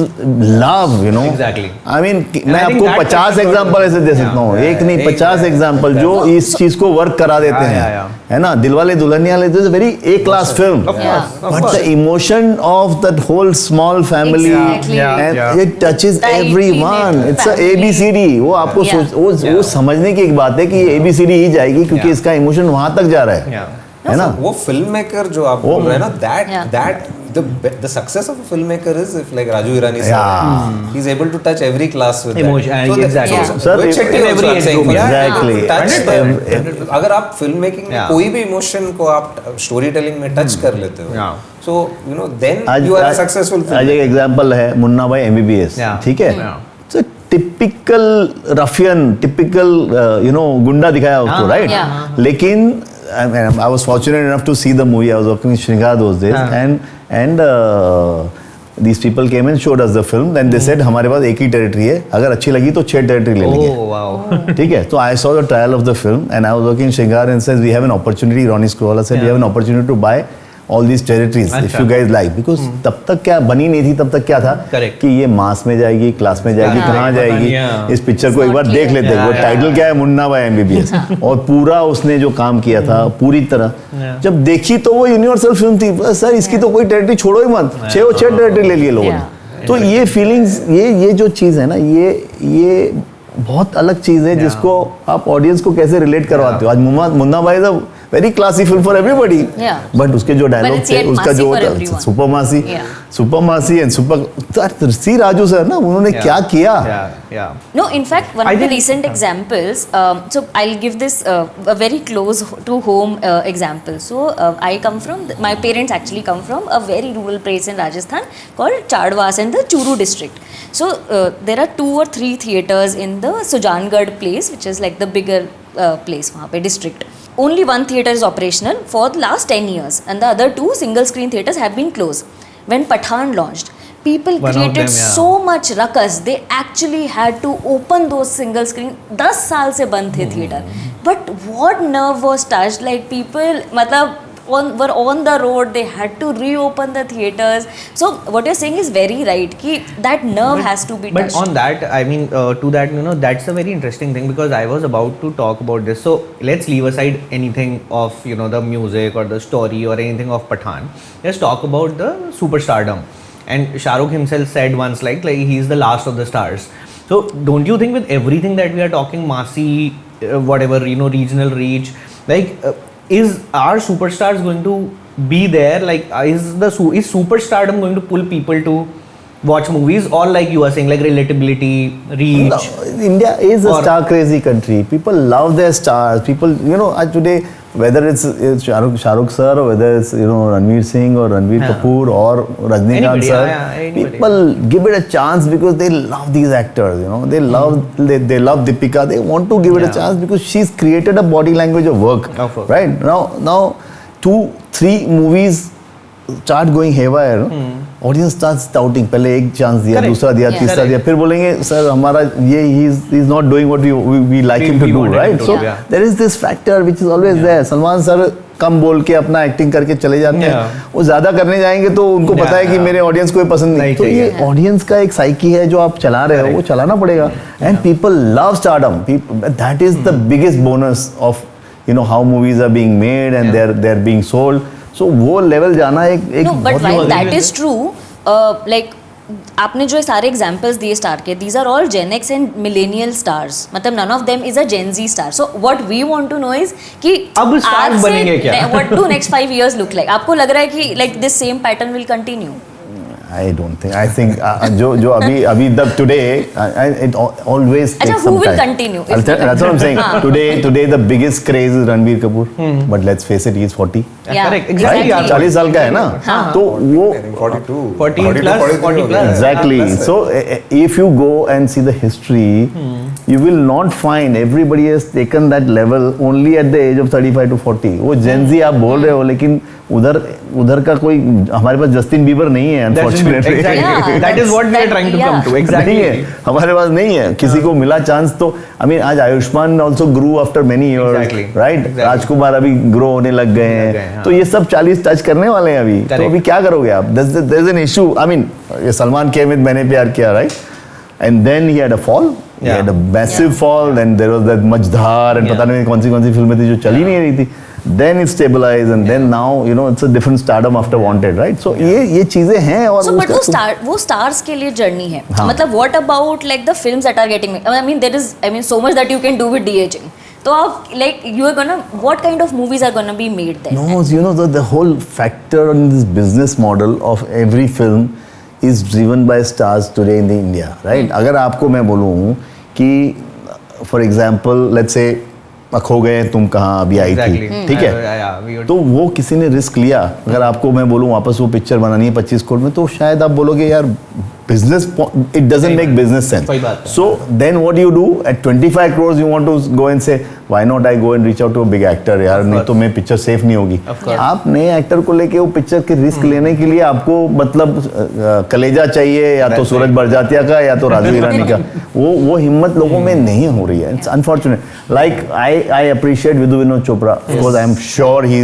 love, you know. Exactly. I mean, And मैं I think आपको that 50 touches एग्जांपल ऐसे दे सकता हूँ, एक नहीं 50 एग्जांपल जो इस चीज को वर्क करा देते हैं, है ना. Dilwale Dulhania Le, this very A class film, but the emotion of that whole small family Exactly. And it touches Tightly everyone. knit it's a family. ABCD. वो आपको वो समझने की एक बात है कि ये ABCD ही जाएगी क्योंकि इसका इमोशन वहां तक जा रहा है, है ना. वो फिल्म मेकर जो आप बोल रहे हैं ना, Yeah. that the success of a filmmaker is if like Raju Irani Yeah. said, he's able to touch every class with Emotion, that. exactly. So, Sir, Rohit Shetty in also every I'm age saying group, for that. exactly. Touch 100%. the- अगर आप film making में Yeah. कोई भी emotion को आप story telling में touch कर लेते हो, Yeah. so you know then you are a successful आज filmmaker. एक एग्जांपल है मुन्ना भाई MBBS. Yeah. ठीक है. Yeah. Typical Rafiyan, typical you know गुंडा दिखाया उसको, हाँ, राइट. yeah. लेकिन I was fortunate enough to see the movie. I was working with Shringar those days, हाँ. and these people came and showed us the film. Then they said हमारे पास एक ही territory है, अगर अच्छी लगी तो 6 टेरिटरी ले लेंगे. Oh wow. ठीक है. So I saw the trial of the film and I was working in Shringar and says we have an opportunity. Ronnie Screwvala said we have an opportunity to buy all these territories if अच्छा. you guys like, because तब तक क्या बनी नहीं थी, तब तक क्या था Correct. कि ये मास में जाएगी, क्लास में जाएगी, Yeah. कहाँ पता जाएगी, नहीं, yeah. इस पिक्चर को एक बार Not देख clear. लेते हैं. वो Yeah, टाइटल yeah. क्या है, मुन्ना भाई MBBS. और पूरा उसने जो काम किया था पूरी तरह Yeah. जब देखी तो वो यूनिवर्सल फिल्म थी. बस सर इसकी तो कोई टेरिटरी छोड़ो ही मत, 6 टेरिटरी ले लिए लोगों ने. तो ये फीलिंग्स, ये जो चीज़ है ना, ये बहुत अलग चीज़ है जिसको आप ऑडियंस को कैसे रिलेट करवाते हो. आज मुन्ना भाई is very classy film for everybody, Yeah. But उसके जो डायलॉग it's थे, yet उसका massy जो for everyone. Super massy and super सी राजू सर ना, उन्होंने Yeah. क्या किया. Yeah. No, in fact, one I of the think- recent examples. So I'll give this a very close to home example. So I come from my parents actually come from a very rural place in Rajasthan called Chadwas in the Churu district. So there are 2 or 3 theaters in the Sujangarh place, which is like the bigger place वहाँ पे district. Only one theater is operational for the last 10 years, and the other 2 single screen theaters have been closed. When Pathan launched, people One of created them, yeah. so much ruckus. They actually had to open those single screen. 10 साल से बंद थे theatre. But what nerve was touched? Like people, मतलब were on the road. They had to reopen the theaters. So what you're saying is very right. कि that nerve has to be But touched. on that, I mean, to that, you know, that's a very interesting thing because I was about to talk about this. So let's leave aside anything of, you know, the music or the story or anything of Pathan. Let's talk about the superstardom. And Shah Rukh himself said once, like he's the last of the stars. So don't you think with everything that we are talking, massy, whatever, you know, regional reach, like is our superstars going to be there? Like, is superstardom going to pull people to watch movies, or like you are saying, like relatability, reach? No, India is a Or- star crazy country. People love their stars. People, today, whether it's Shahrukh sir, or whether it's Ranveer Singh or Ranveer Yeah. Kapoor or Rajnikant Anybody, sir, yeah, anybody. people give it a chance because they love these actors. They love they love Deepika. They want to give it a Yeah. chance because she's created a body language of work. Of work. Right now 2-3 movies start going haywire. Audience starts doubting, पहले एक chance दिया, Correct. दूसरा दिया, Yeah. तीसरा Correct. दिया, फिर बोलेंगे sir हमारा ये ही is not doing what we like him to We do, wanted him right? to so do, yeah. There is this factor which is always there. Salman sir कम बोल के अपना एक्टिंग करके चले जाते हैं. Yeah. वो ज्यादा करने जाएंगे तो उनको पता है कि Yeah. मेरे ऑडियंस को ये पसंद नहीं. नहीं तो ये चाहिए. ऑडियंस का एक साइकी है जो आप चला रहे हो, वो चलाना पड़ेगा. And people love stardom. That is the biggest bonus of how movies are being made and they are being sold. So वो लेवल जाना एक No, but बहुत while agree that with is true, like आपने जो सारे examples दिए star के, these are all Gen X and millennial stars. मतलब none of them is a Gen Z star. So what we want to know is कि अब stars आज से बनेंगे क्या? what do next 5 years look like? आपको लग रहा है कि like this same pattern will continue? I don't think. I think जो अभी तक today, it always अच्छा, takes who some will time. continue? I'll tell, that's what I'm saying. हाँ. Today the biggest craze is Ranveer Kapoor. But let's face it, he's 40. Yeah, Correct. Exactly. exactly. यार. 40 साल का है ना. हाँ. तो वो I think 42. 40 plus, 43 40 हो plus. गया. exactly. Plus So if you go and see the history, you will not find everybody has taken that level only at the age of 35 to 40. वो Gen Z आप बोल रहे हो, लेकिन उधर का कोई, हमारे पास जस्टिन बीबर नहीं है unfortunately. Exactly. Yeah, That is what we are trying to come to. नहीं Exactly. है, हमारे पास नहीं है. किसी को मिला चांस तो आई मीन आज Ayushmann also grew after many years, Exactly. Right? Exactly. Rajkummar अभी ग्रो होने लग गए लग गए, हैं. हाँ. तो ये सब 40 टच करने वाले हैं अभी. तो Correct. अभी क्या करोगे आप? There is an issue. I mean ये सलमान के with Maine Pyar Kiya, right? And then he had a fall. He Yeah. had a massive Yeah. fall. Then there was that Majhdar and Yeah. पता नहीं कौन सी फिल्में थी जो चली नहीं रही थी. Then it stabilized and then now it's a different stardom after Wanted, right? So ये चीजें हैं. और So, but उसका- वो stars के लिए जर्नी है. हाँ. मतलब what about like the films that are getting made? I mean there is so much that you can do with de-aging. तो आप like you are gonna, what kind of movies are gonna be made then? No, the whole factor on this business model of every film is driven by stars today in the India, right? अगर आपको मैं बोलूँ कि for example, let's say खो गए तुम कहाँ अभी आई Exactly. थी, ठीक है? Yeah, we would- तो वो किसी ने रिस्क लिया. अगर आपको मैं बोलूँ वापस वो पिक्चर बनानी है 25 करोड़ में, तो शायद आप बोलोगे यार business, it doesn't make business sense. सही बात है. So then what you do at 25 crores you want to go and say why not I go and reach out to a big actor यार, नहीं तो मैं पिक्चर सेफ नहीं होगी. Of course. आप नए एक्टर को लेके वो पिक्चर के रिस्क लेने के लिए आपको मतलब कलेजा चाहिए, या तो सूरज बरजातिया का या तो राजू ईरानी का. वो हिम्मत लोगों में नहीं हो रही है. It's unfortunate. Like I appreciate Vidhu Vinod Chopra because I am sure he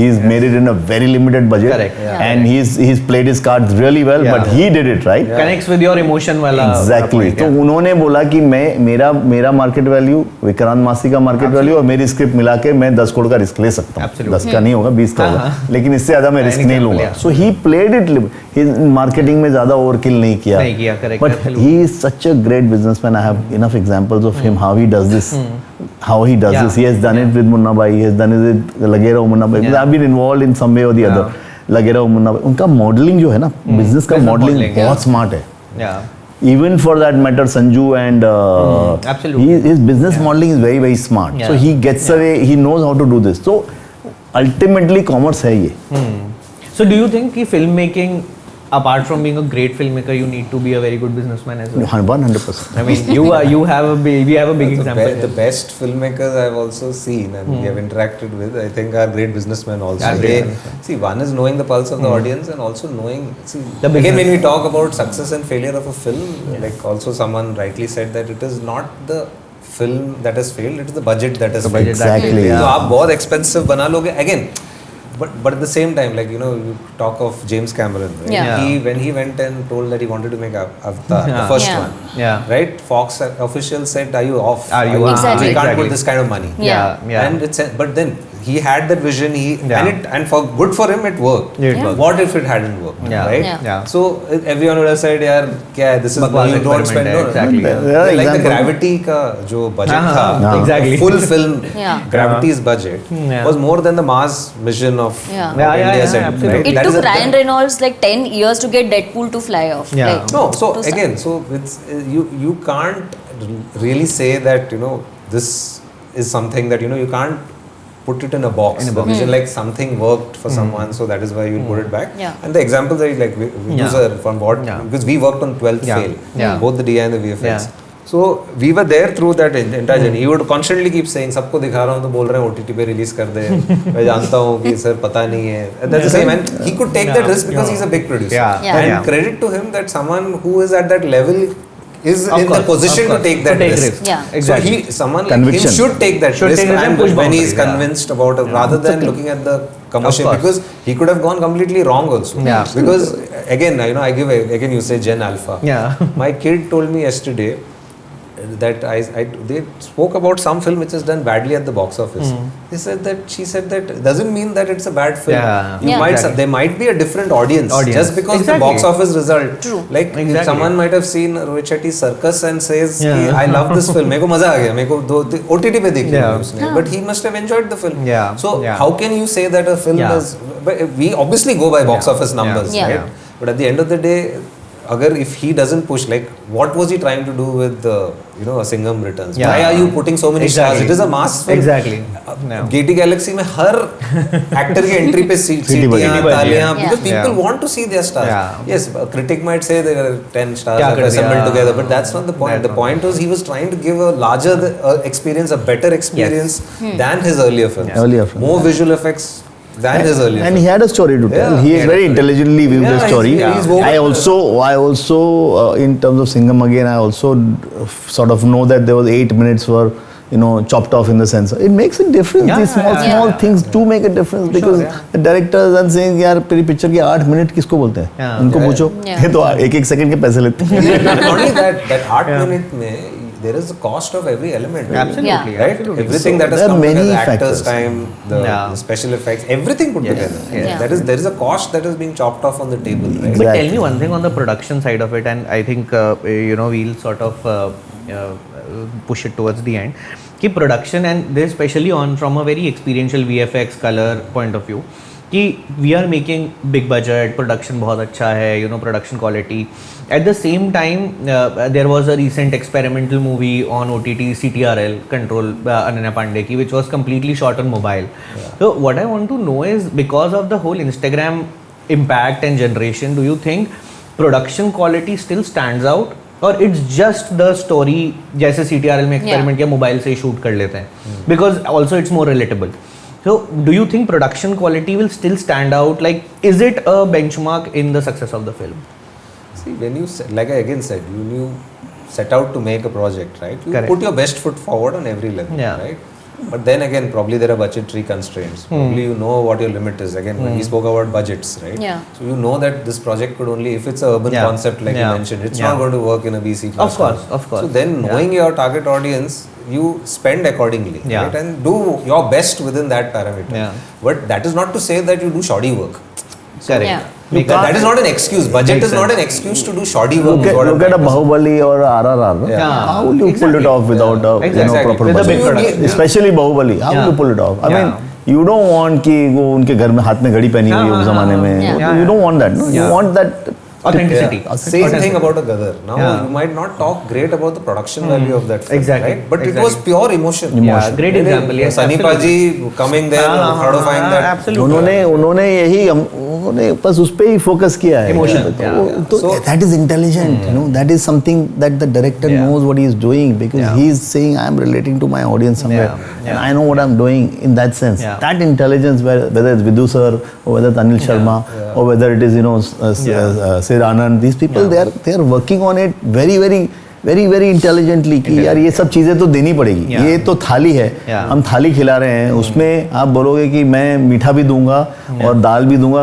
is made it in a very limited budget Correct, yeah. And he is played his cards really well, Yeah. But he did it right. Connects with your emotion वाला. Exactly. point, तो yeah. उन्होंने बोला कि मेरा market value, Vikrant मासी का market value और मेरी स्क्रिप्ट मिला के मैं 10 करोड़ का रिस्क ले सकता हूँ. Absolutely. 10 का नहीं होगा, 20 का होगा, हाँ. लेकिन इससे ज्यादा मैं रिस्क नहीं लूंगा. सो ही प्लेड इट. मार्केटिंग में ज्यादा ओवरकिल नहीं किया. नहीं किया, correct, but absolutely. He is such a great businessman. I have enough examples of him how he does this. How he does Yeah. this. He has done it with Munna Bhai. He has done it with Lage Raho Munna Bhai. Yeah. I've been involved in some way or the other. Lage Raho Munna Bhai. उनका modelling जो है ना, business का Business modelling modeling, बहुत yeah. Smart है. Yeah. Even for that matter, Sanju and absolutely. his business modeling is very very smart. So Yeah. he gets away. He knows how to do this. So ultimately, commerce है ये. So do you think कि filmmaking, apart from being a great filmmaker, you need to be a very good businessman as well? 100%. I mean, we have a big example. The best filmmakers I've also seen and we have interacted with, I think, are great businessmen also. Are great They, businessmen. see, one is knowing the pulse of the audience and also knowing. See, The again, business. when we talk about success and failure of a film, like also someone rightly said that it is not the film that has failed, it is the budget that has failed. budget that Exactly. failed, तो yeah. आप बहुत expensive बना लोगे again. But at the same time, like you talk of James Cameron, right? Yeah. When he went and told that he wanted to make Avatar, the Yeah. first Yeah. one, Yeah. right? Fox officials said, "Are you off? Are you We off?" Exactly. can't Exactly. put this kind of money." Yeah. Yeah. And but then he had that vision. And for good for him, it worked. It worked. What if it hadn't worked? Yeah. Right? Yeah. So everyone would have said, "Yaar, kya hai? This is Bakwas you don't spend." experiment hai, exactly. There are Like the examples. Gravity ka jo budget tha, exactly. full film, Yeah. Gravity's budget Yeah. was more than the Mars mission of Yeah. what Yeah, India yeah, said. absolutely. Right? It That is took a- Ryan Reynolds like 10 years to get Deadpool to fly off. Yeah. Like, No, so to start. again, so it's you can't really say that this is something that you can't put it in a box. The vision, like something worked for someone, so that is why you put it back. Yeah. And the example that we use are from what because we worked on 12th Yeah. fail, Yeah. both the DI and the VFX. Yeah. So we were there through that entire journey. He would constantly keep saying, सबको दिखा रहा हूँ तो बोल रहे हैं OTT पे release कर दे. मैं जानता हूँ कि सर पता नहीं है. And that's the same. And he could take that risk because he's a big producer. Yeah. Yeah. And Yeah. credit to him that someone who is at that level is Of in course, the position of to course. take that To take risk. risk. Yeah. Exactly. So someone like Conviction. him should take that Should risk take risk and and push when he is boundaries, yeah. convinced about it, rather than looking at the commercial, Of course. because he could have gone completely wrong also. Yeah. Because again, I give again you say Gen Alpha. Yeah. My kid told me yesterday that they spoke about some film which is done badly at the box office. She said that doesn't mean that it's a bad film. Yeah. You Yeah. might Exactly. there might be a different audience just because Exactly. the box office result. True. Like Exactly. someone might have seen Rohit Shetty's Circus and says Yeah. कि I love this film. मेरे को मजा आ गया. मेरे को OTT पे देखी Yeah. मैंने उसने. But he must have enjoyed the film. Yeah. So Yeah. how can you say that a film Yeah. is? But we obviously go by box Yeah. office numbers, Yeah. right? But at the end of the day, if he doesn't push, like what was he trying to do with a Singham Returns? Yeah. Why are you putting so many stars? It is a mass film. Exactly. No. Gatey Galaxy में हर actor की entry पे सीटियाँ बजी। तालियाँ because Yeah. people want to see their stars. Yeah. Yes, a critic might say there are 10 stars क्या are कर assembled दिया? together, but that's not the point. That's The not point was he was trying to give a larger experience, a better experience than his earlier films. Yeah. Earlier films. More visual effects than his earlier And films. he had a story to tell. Yeah. He He is had very a story. intelligently viewed Yeah, the story. he's woven I also, in terms of Singham again, I also sort of know that there was 8 minutes for chopped off in the sensor. It makes a difference. Yeah, These small yeah, small yeah, things do make a difference because yeah. the directors are saying यार तेरी picture के 8 minute किसको बोलते हैं? Yeah. उनको Yeah. पूछो. Yeah. ये तो 1-1 सेकंड के पैसे लेते हैं. Not only that 8 minute में there is a cost of every element. Absolutely. Yeah. Right? Absolutely. Everything So that has there are come together, many the actors' factors. time, the Yeah. special effects, everything put Yes. together. Yes. Yeah. There is a cost that is being chopped off on the table, right? But Exactly. tell me one thing on the production side of it, and I think we'll sort of push it towards the end. कि production and this especially on from a very experiential VFX color point of view कि we are making big budget, production बहुत अच्छा है, production quality. At the same time, there was a recent experimental movie on OTT, CTRL, Control, Ananya Pandey ki, which was completely shot on mobile. Yeah. So what I want to know is because of the whole Instagram impact and generation, do you think production quality still stands out? और it's just the story जैसे CTRL में experiment किया mobile से shoot कर लेते हैं because also it's more relatable so do you think production quality will still stand out like is it a benchmark in the success of the film See, when you like I again said, when you set out to make a project, right? You Correct. put your best foot forward on every level, Yeah. right? But then again, probably there are budgetary constraints. Probably you know what your limit is. Again, when we spoke about budgets, right? Yeah. So you know that this project could only, if it's an urban Yeah. concept like Yeah. you mentioned, it's Yeah. not going to work in a VC. Of course, of course. So then knowing your target audience, you spend accordingly, Yeah. right? And do your best within that parameter. Yeah. But that is not to say that you do shoddy work. Correct Yeah. That is not an excuse. Budget Makes is not sense. an excuse to do shoddy work. Look is at, what I'm look at a trying to say. Bahubali or RRR. No? Yeah. How will you pull Exactly. it off without a Exactly. proper With a big budget? production. Especially Bahubali. How will Yeah. you pull it off? I Yeah. mean, you don't want कि वो उनके घर में हाथ में घड़ी पहनी हुई है उस ज़माने में. Yeah. You don't want that. No? You Yeah. want that Authenticity. Yeah. Same thing about a Gadar. Now Yeah. you might not talk great about the production value of that film, Exactly. right? But Exactly. it was pure emotion. Yeah, great example. Yes, Sunny absolutely. Paji coming there, horrifying that. Absolutely. उन्होंने यही उन्होंने बस उस पे ही focus किया है. Emotion, तो yeah. तो So- that is intelligent. That is something that the director Yeah. knows what he is doing because Yeah. he is saying I am relating to my audience somewhere Yeah. and Yeah. I know what I am doing in that sense. Yeah. That intelligence, whether it's Vidhu sir or whether it's Anil Sharma or whether it is Sir Anand, these people they are working on it very intelligently कि यार ये सब चीज़ें तो देनी पड़ेगी. Yeah. ये तो थाली है. Yeah. हम थाली खिला रहे हैं उसमें आप बोलोगे कि मैं मीठा भी दूंगा और दाल भी दूंगा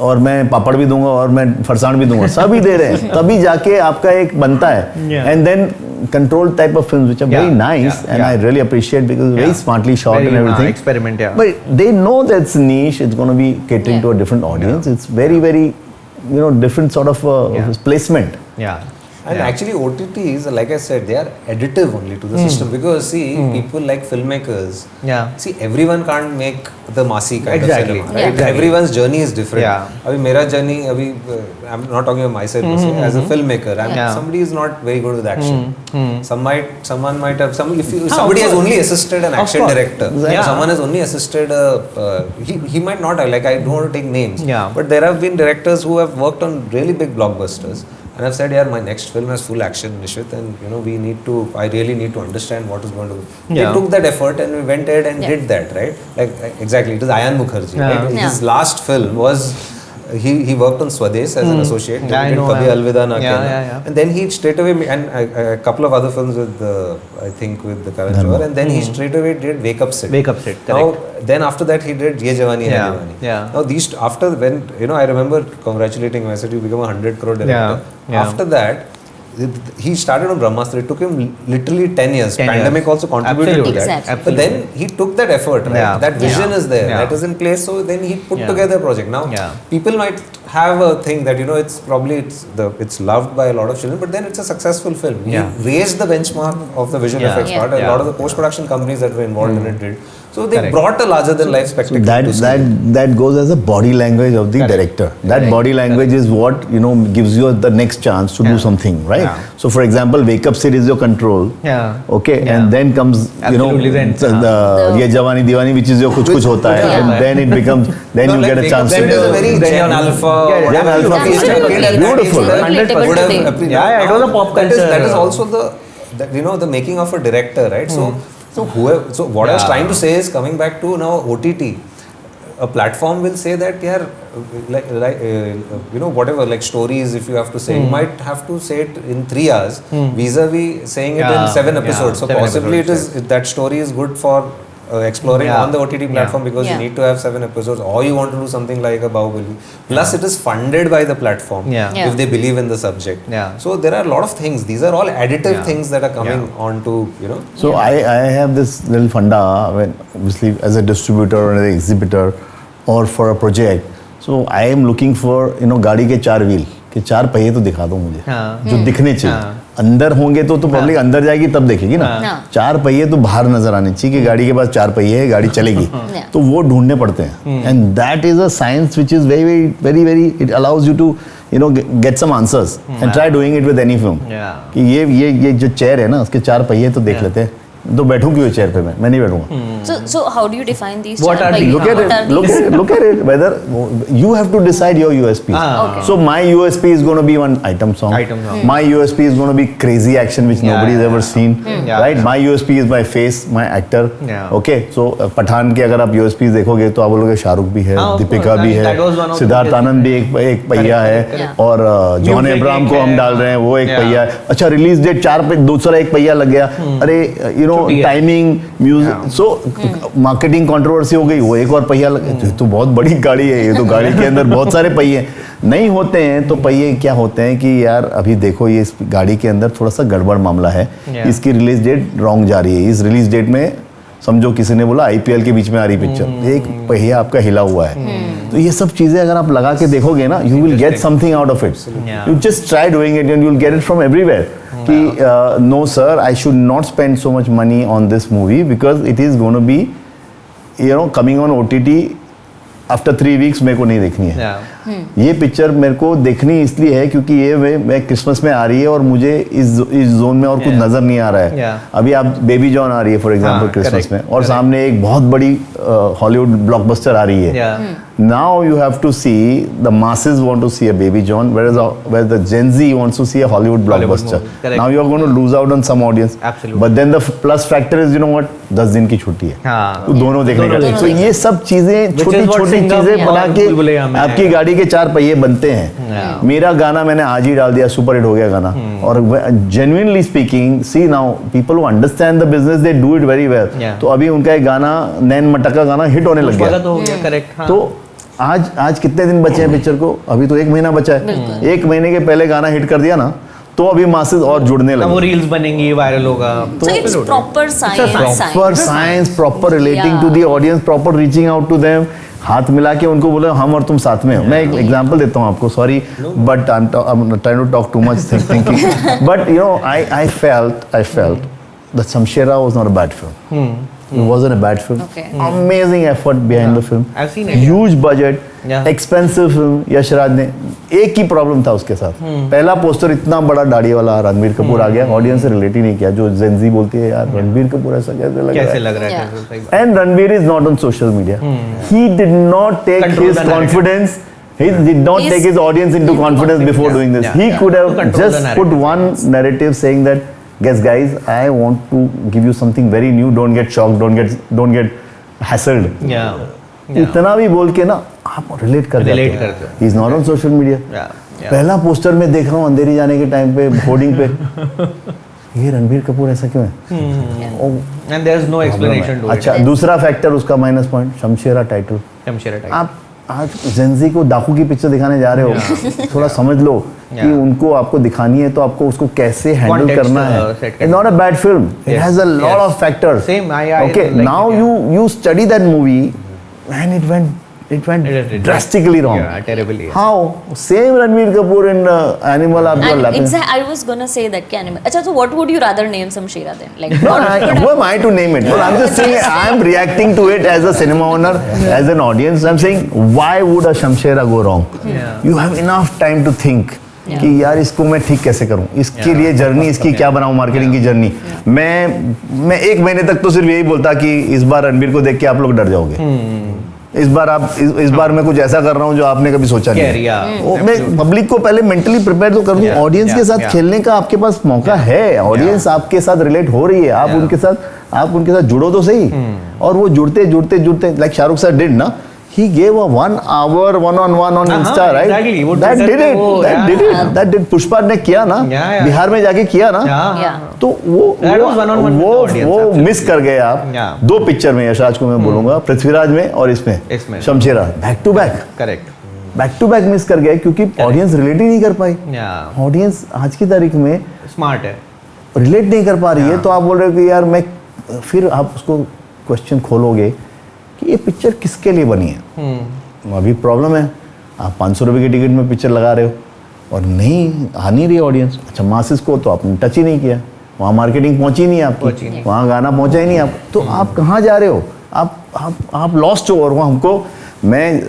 और मैं पापड़ भी दूंगा और मैं फरसाण भी दूंगा. सभी दे रहे हैं तभी जाके आपका एक बनता है. Yeah. And then controlled type of films which are very Yeah, nice, yeah, and yeah. I really appreciate because it's very Yeah. smartly shot Very, and everything. experiment, yeah. But they know that's niche. It's going to be catering to a different audience. It's very, very, different sort of Yeah. placement. Yeah. And Yeah. actually OTTs, like I said, they are additive only to the system, because see, people like filmmakers, Yeah. see, everyone can't make the massy kind Exactly. of cinema, right? Yeah. Exactly. Everyone's journey is different. Yeah. Abhi mera journey, I'm not talking about myself per se, as a filmmaker, Yeah. somebody is not very good with action. Someone might have if of somebody has course. only assisted an Of action course. director, Yeah. someone has only assisted he might not have, like, I don't want to take names, Yeah. but there have been directors who have worked on really big blockbusters and I've said, yeah, my next film has full action, Nishit, and I really need to understand what is going to. Yeah. They took that effort and we went ahead and Yeah. did that, right? Like, exactly, it is Ayan Mukherjee, Yeah. right? Yeah. His last film was, he worked on Swades as an associate. Yeah, I He did know, Kabhi yeah. Alvida Na Yeah, Kehna. yeah, yeah. And then he straight away, and a couple of other films with, I think, with the Karan Johar, and then he straight away did Wake Up Sid. Wake Up Sid, Now, correct. then after that he did Ye Jawani Hai Yeah, Diwani. yeah. Now these, after when, I remember congratulating him, I said, you become a 100 crore director. Yeah, yeah. After that, he started on Brahmastra. It took him literally 10 years. 10 Pandemic years. also contributed Absolutely. to that. Exactly. But then he took that effort, right? Yeah. That vision Yeah. is there. Yeah. That is in place. So then he put Yeah. together a project. Now Yeah. people might have a thing that it's probably it's loved by a lot of children, but then it's a successful film. Yeah. He raised the benchmark of the visual Yeah. effects Yeah. part. A Yeah. lot of the post-production companies that were involved in it did. So they Correct. brought a larger than life spectacle to That screen. that goes as a body language of the Correct. director. That Correct. body language is what gives you the next chance to do Yeah. something, right? Yeah. So, for example, Wake Up Sid is your control. Yeah. Okay, Yeah. and then comes Absolutely, then, the Ye Jawani Diwani, which is your kuch kuch hota hai, Yeah. and then it becomes then you like get a Wake Up chance Sid to is a very then Gen you're- Alpha, Yeah, whatever Gen Alpha you film. feel like, Absolutely. Beautiful, Relatable right? would have today. appealed. Yeah, it was a pop That is culture. also the making of a director, right? So what I was Yeah. trying to say is, coming back to now OTT, a platform will say that, yeah, whatever, like stories, if you have to say, you might have to say it in 3 hours, vis-a-vis saying it Yeah. in 7 Yeah. episodes. So 7 possibly episodes, that story is good for exploring Yeah. on the OTT platform, Yeah. because Yeah. you need to have 7 episodes, or you want to do something like a Bahubali. Plus, it is funded by the platform Yeah. Yeah. if they believe in the subject. Yeah. So there are a lot of things. These are all additive Yeah. things that are coming Yeah. on to, So I have this little funda when obviously as a distributor or an exhibitor or for a project. So I am looking for गाड़ी के 4 wheel के 4 पहिए तो दिखा दो मुझे हाँ. जो दिखने चाहिए. हाँ. अंदर होंगे तो पब्लिक अंदर जाएगी तब देखेगी ना. हाँ. 4 पहिए तो बाहर नजर आने चाहिए कि गाड़ी के पास 4 पहिए है, गाड़ी चलेगी. Yeah. तो वो ढूंढने पड़ते हैं. And that is a science which is very very very it allows you to get some answers and try doing it with any film. Yeah. कि ये जो चेयर है ना उसके 4 पहिए तो देख लेते हैं. तो बैठूं क्यों चेयर पे मैं नहीं बैठूंगा. So how do you define these? What char are पहिए? these? Look at What are it. Look these? at it. Look at it. Whether you have to decide your USP. Ah. Okay. So my USP is going to be one item song. Item song. My USP is going to be crazy action which Yeah, nobody's yeah, ever yeah. seen. Yeah. Right. My USP is my face, my actor. Yeah. Okay. So Pathan के अगर आप USP देखोगे तो आप बोलोगे शाहरुख भी है, हाँ, of दीपिका course. भी That है, was one of Siddharth the- आनंद भी एक पहिया है, correct. और जॉन Music अब्राहम एक को हम है, डाल रहे हैं वो एक Yeah. पहिया है. अच्छा रिलीज डेट 4 पे दूसरा एक पहिया लग गया. अरे छुट्टी है. Timing music Yeah. So marketing controversy हो गई वो एक और पहिया ये तो बहुत बड़ी गाड़ी है, ये तो गाड़ी के अंदर बहुत सारे पहिए नहीं होते हैं. तो पहिए क्या होते हैं कि यार अभी देखो ये इस गाड़ी के अंदर थोड़ा सा गड़बड़ मामला है. Yeah. इसकी रिलीज डेट रॉन्ग जा रही है. इस रिलीज डेट में समझो किसी ने बोला आईपीएल के बीच में आ रही पिक्चर, एक पहिया आपका हिला हुआ है. तो ये सब चीजें अगर आप लगा के देखोगे ना you will get something out of it. Yeah. You just try doing it and you will get it from everywhere. कि no sir I should not spend so much money on this movie because it is gonna be coming on OTT after 3 weeks मेरे को नहीं देखनी है. Yeah. ये picture मेरे को देखनी इसलिए है क्योंकि ये मैं क्रिसमस में आ रही है और मुझे इस जोन में और कुछ Yeah. नजर नहीं आ रहा है. Yeah. अभी आप बेबी जॉन आ रही है फॉर एग्जांपल हाँ, क्रिसमस correct, में और correct. सामने एक बहुत बड़ी हॉलीवुड ब्लॉकबस्टर आ रही है. Yeah. Now you have to see the masses want to see a Baby John, whereas the Gen Z wants to see a Hollywood blockbuster. movie, correct. Now you are going to lose out on some audience. Absolutely. But then the plus factor is what 10 दिन की छुट्टी है. हाँ. तो दोनों देखने का. दोनों तो ये सब चीजें Which is छोटी what छोटी Singam चीजें और बना के बुलबुलैया में आपकी है. गाड़ी के 4 पहिए बनते हैं. Yeah. मेरा गाना मैंने आज ही डाल दिया, सुपर हिट हो गया गाना. और genuinely speaking, see now people who understand the business they do it very well. Yeah. तो अभी उनका एक गाना नैन मटका गाना हिट होने लग पुष्पा का गया. तो हो गया करेक्ट. हाँ. तो आज कितने दिन बचे हैं पिक्चर को? अभी तो 1 महीना बचा है. 1 महीने के पहले गाना हिट कर दिया ना तो अभी मासेस और जुड़ने अब लगे. वो रील्स बनेंगी, वायरल होगा. So it's proper science. Proper science, proper relating to the audience, proper reaching out to them, हाथ मिला के उनको बोले हम और तुम साथ में हो. मैं एक एग्जांपल देता हूँ आपको, sorry but I am trying to talk too much thinking, but you know I felt that Shamshera was not a bad film. It wasn't a bad film. Okay. Amazing effort behind the film. I've seen it. Huge budget, Yeah. expensive film. Yash Raj ने एक ही problem था उसके साथ. पहला poster इतना बड़ा दाढ़ी वाला रणबीर कपूर आ गया, ऑडियंस से रिलेट ही नहीं किया. जो जेंजी बोलती है यार रणबीर कपूर ऐसा कैसे लग रहा कैसे है. लग रहा है? Yeah. कैसे- सही बात. And Ranveer is not on social media. He did not take Control his the narrative. confidence. He did not He's- take his audience into confidence before Yeah, doing this. yeah, He yeah. could To have control the just narrative. put one narrative saying that, guys, I want to give you something very new. Don't get shocked. Don't get hassled. Yeah. इतना भी बोल के ना आप relate कर Relate जाते करते हो. He is not on social media. Yeah. Yeah. पहला पोस्टर में देख रहा हूँ अंधेरी जाने के टाइम पे होर्डिंग पे ये रणबीर कपूर ऐसा क्यों है? Oh, And there's no explanation to it. अच्छा, दूसरा फैक्टर उसका minus point, Shamshera title. Shamshera type. आप आज जेंजी को डाकू की पिक्चर दिखाने जा रहे हो, थोड़ा समझ लो कि Yeah. उनको आपको दिखानी है तो आपको उसको कैसे हैंडल Context, करना है. set it's not a bad film. It Yes, has a lot yes. Of factors. Same, I Okay, like now it, yeah. you study that movie and it went drastically wrong. Yeah, terribly. How? Same Ranveer Kapoor in Animal after And Lapping. I was gonna say that कि animal. अच्छा, so what would you rather name Shamshera then? Like No, who am I to name it? Well, I'm just saying I'm reacting to it as a cinema owner, as an audience. I'm saying why would a Shamshera go wrong? Yeah. You have enough time to think. Yeah. कि यार इसको मैं ठीक कैसे करूं, इसके लिए journey इसकी क्या बनाऊं, मार्केटिंग की जर्नी. मैं एक महीने तक तो सिर्फ यही बोलता कि इस बार रणबीर को देख के आप लोग डर जाओगे. इस बार आप इस बार मैं कुछ ऐसा कर रहा हूं जो आपने कभी सोचा नहीं. Scary, yeah. वो मैं पब्लिक को पहले मेंटली प्रिपेयर तो कर दूं. Yeah, ऑडियंस के yeah, साथ yeah. खेलने का आपके पास मौका है. ऑडियंस आपके साथ रिलेट हो रही है. आप उनके साथ जुड़ो तो सही. और वो जुड़ते लाइक शाहरुख सर डिड ना, he gave a 1 hour one-on-one on Insta, right? exactly. वो That Twitter did पे it. वो, yeah. That did. पुष्पा ने किया ना, Yeah, yeah. बिहार में जाके किया ना. Yeah. Yeah. तो That was one-on-one with the audience, वो absolutely. मिस कर गए आप. Yeah. दो पिक्चर में यशराज को मैं बोलूंगा, पृथ्वीराज में और इसमें इसमें. Shamshera, back to back miss कर गए क्योंकि ऑडियंस रिलेट ही नहीं कर पाई. Yeah. ऑडियंस आज की तारीख में Smart है. रिलेट नहीं कर पा रही है. तो आप बोल रहे हो कि यार मैं, फिर आप उसको क्वेश्चन खोलोगे कि ये पिक्चर किसके लिए बनी है. अभी प्रॉब्लम है, आप 500 रुपये की टिकट में पिक्चर लगा रहे हो और नहीं आ नहीं रही ऑडियंस. अच्छा, मासिस को तो आपने टच ही नहीं किया, वहाँ मार्केटिंग पहुँची नहीं पहुंची आपकी, नहीं. वहाँ गाना पहुँचा ही नहीं आप. तो आप कहाँ जा रहे हो? आप लॉस्ट हो. और वो हमको, मैं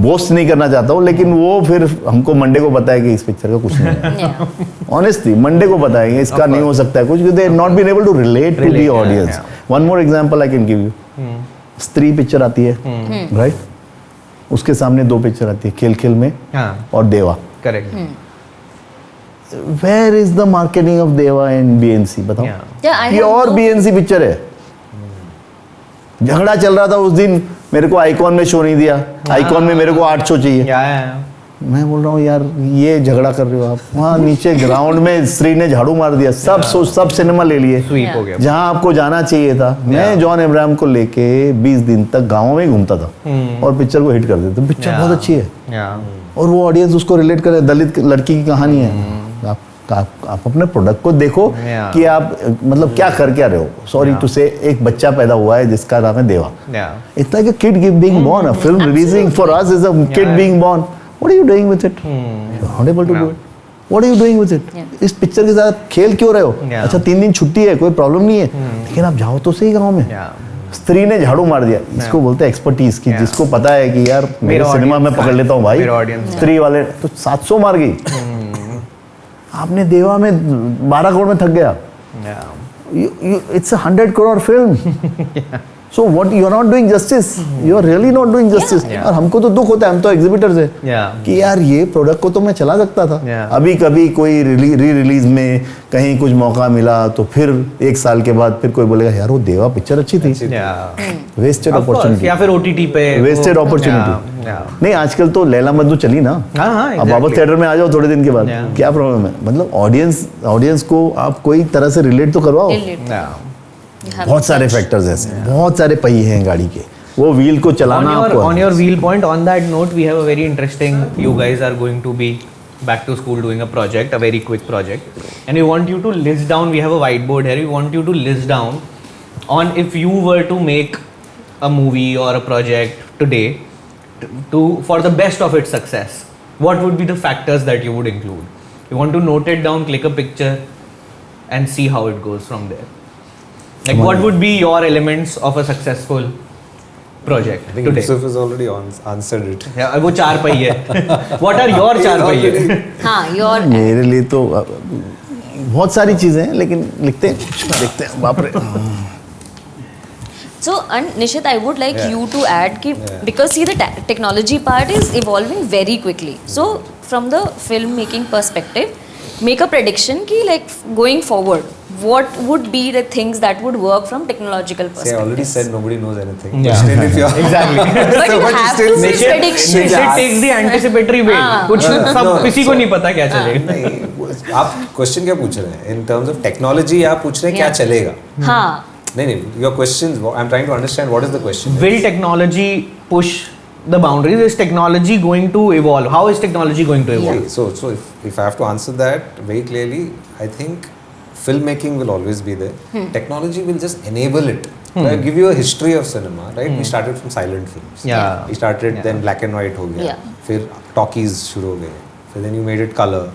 बोस्ट नहीं करना चाहता हूँ, लेकिन वो फिर हमको मंडे को पता है कि इस पिक्चर का कुछ नहीं है. Yeah. ऑनेस्टली मंडे को पता है इसका नहीं हो सकता है कुछ, they not been able to relate to the Relate, audience. yeah. One more example I can give you. Stree picture आती है, राइट? उसके सामने दो पिक्चर आती है, खेल खेल में हाँ. और Deva. Correct. Where is the marketing of Deva in BNC? बताओ. Yeah. Yeah, I have pure no- BNC picture है. झगड़ा चल रहा था उस दिन, मेरे को आइकॉन में शो नहीं दिया, आइकॉन में मेरे को 8 शो चाहिए. Yeah. मैं बोल रहा हूँ यार ये झगड़ा कर रहे हो आप. वहाँ नीचे ग्राउंड में स्त्री ने झाड़ू मार दिया, सब सिनेमा ले लिए. Sweep हो गया. जहाँ आपको जाना चाहिए था. मैं जॉन अब्राहम को लेके 20 दिन तक गाँव में घूमता था और पिक्चर को हिट कर देते. Picture Yeah. बहुत अच्छी है Yeah. और वो ऑडियंस उसको रिलेट करे. दलित लड़की की कहानी है. आप अपने प्रोडक्ट को देखो Yeah. कि आप मतलब क्या कर क्या रहे हो. सॉरी टू से, एक बच्चा पैदा हुआ है जिसका नाम है देवा. Yeah. It's like a kid being born. A film releasing for us is a kid Yeah. being born. What are you doing with it? You're not able to do Yeah. it. What are you doing with it? Yeah. इस picture के साथ खेल क्यों रहे हो? Yeah. अच्छा 3 दिन छुट्टी है, कोई प्रॉब्लम नहीं है, लेकिन आप जाओ तो सही गाँव में. Yeah. स्त्री ने झाड़ू मार दिया. इसको बोलते हैं एक्सपर्टीज की, Yeah. जिसको पता है कि यार मेरे मेरा सिनेमा में audience पकड़ लेता हूँ भाई. मेरा audience स्त्री वाले तो 700 मार गई. आपने देवा में 12 करोड़ में थक गया. Yeah. It's a 100 crore film. So what you are not doing justice. You are really not doing justice. Yeah. और हमको तो दुख होता है, हम तो एग्जिबिटर्स है Yeah. कि यार ये प्रोडक्ट को तो मैं चला सकता था. Yeah. अभी कभी कोई री रिलीज में कहीं कुछ मौका मिला तो फिर 1 साल के बाद फिर कोई बोलेगा यार वो देवा पिक्चर अच्छी थी. Yeah. Wasted Of course. Opportunity. या फिर OTT पे वेस्टेड वो- अपॉर्चुनिटी. Yeah. Yeah. नहीं आजकल तो लैला मजनू चली ना. हाँ, अब बाबा exactly. थिएटर में आ जाओ थोड़े दिन के बाद. Yeah. क्या प्रॉब्लम है? मतलब ऑडियंस को आप कोई तरह से रिलेट तो करवाओ. Relate. Yeah. You have बहुत सारे touch. फैक्टर्स ऐसे हैं, बहुत सारे पहिए हैं गाड़ी के. वो व्हील को चलाना आपको. On your wheel point, on that note, we have a very interesting. You guys are going to be back to school doing a project, a very quick project, and we want you to list down. We have a whiteboard here. We want you to list down on if you were to make a movie or a project today to for the best of its success. What would be the factors that you would include? You want to note it down, click a picture, and see how it goes from there. Like, what would be your elements of a successful project I think today? Yusuf has already answered it. Yeah, वो चार पहिए. What are your चार पहिए? हाँ, your मेरे लिए तो बहुत सारी चीजें हैं, लेकिन देखते हैं बाप रे. So, and Nishit, I would like Yeah. you to add ki, Yeah. because see the technology part is evolving very quickly. So, from the filmmaking perspective, make a prediction ki like going forward, what would be the things that would work from technological See, I perspective? already said nobody knows anything. Yeah. But still, if you're Exactly. But So you what you have still to make say? predictions. Nishit takes the anticipatory way. हाँ. कुछ सब No, किसी को so- नहीं पता क्या चलेगा. नहीं, आप क्वेश्चन क्या पूछ रहे हैं इन टर्म्स ऑफ टेक्नोलॉजी? आप पूछ रहे हैं क्या Yeah. चलेगा? हाँ. नहीं, your question, I am trying to understand what is the question. Will technology push the boundaries? Is technology going to evolve? How is technology going to evolve? So if I have to answer that very clearly, I think filmmaking will always be there. Technology will just enable it. I'll give you a history of cinema, right? We started from silent films. Yeah. We started Yeah. then black and white हो गया. Yeah. फिर talkies शुरू हो गए. फिर then you made it color.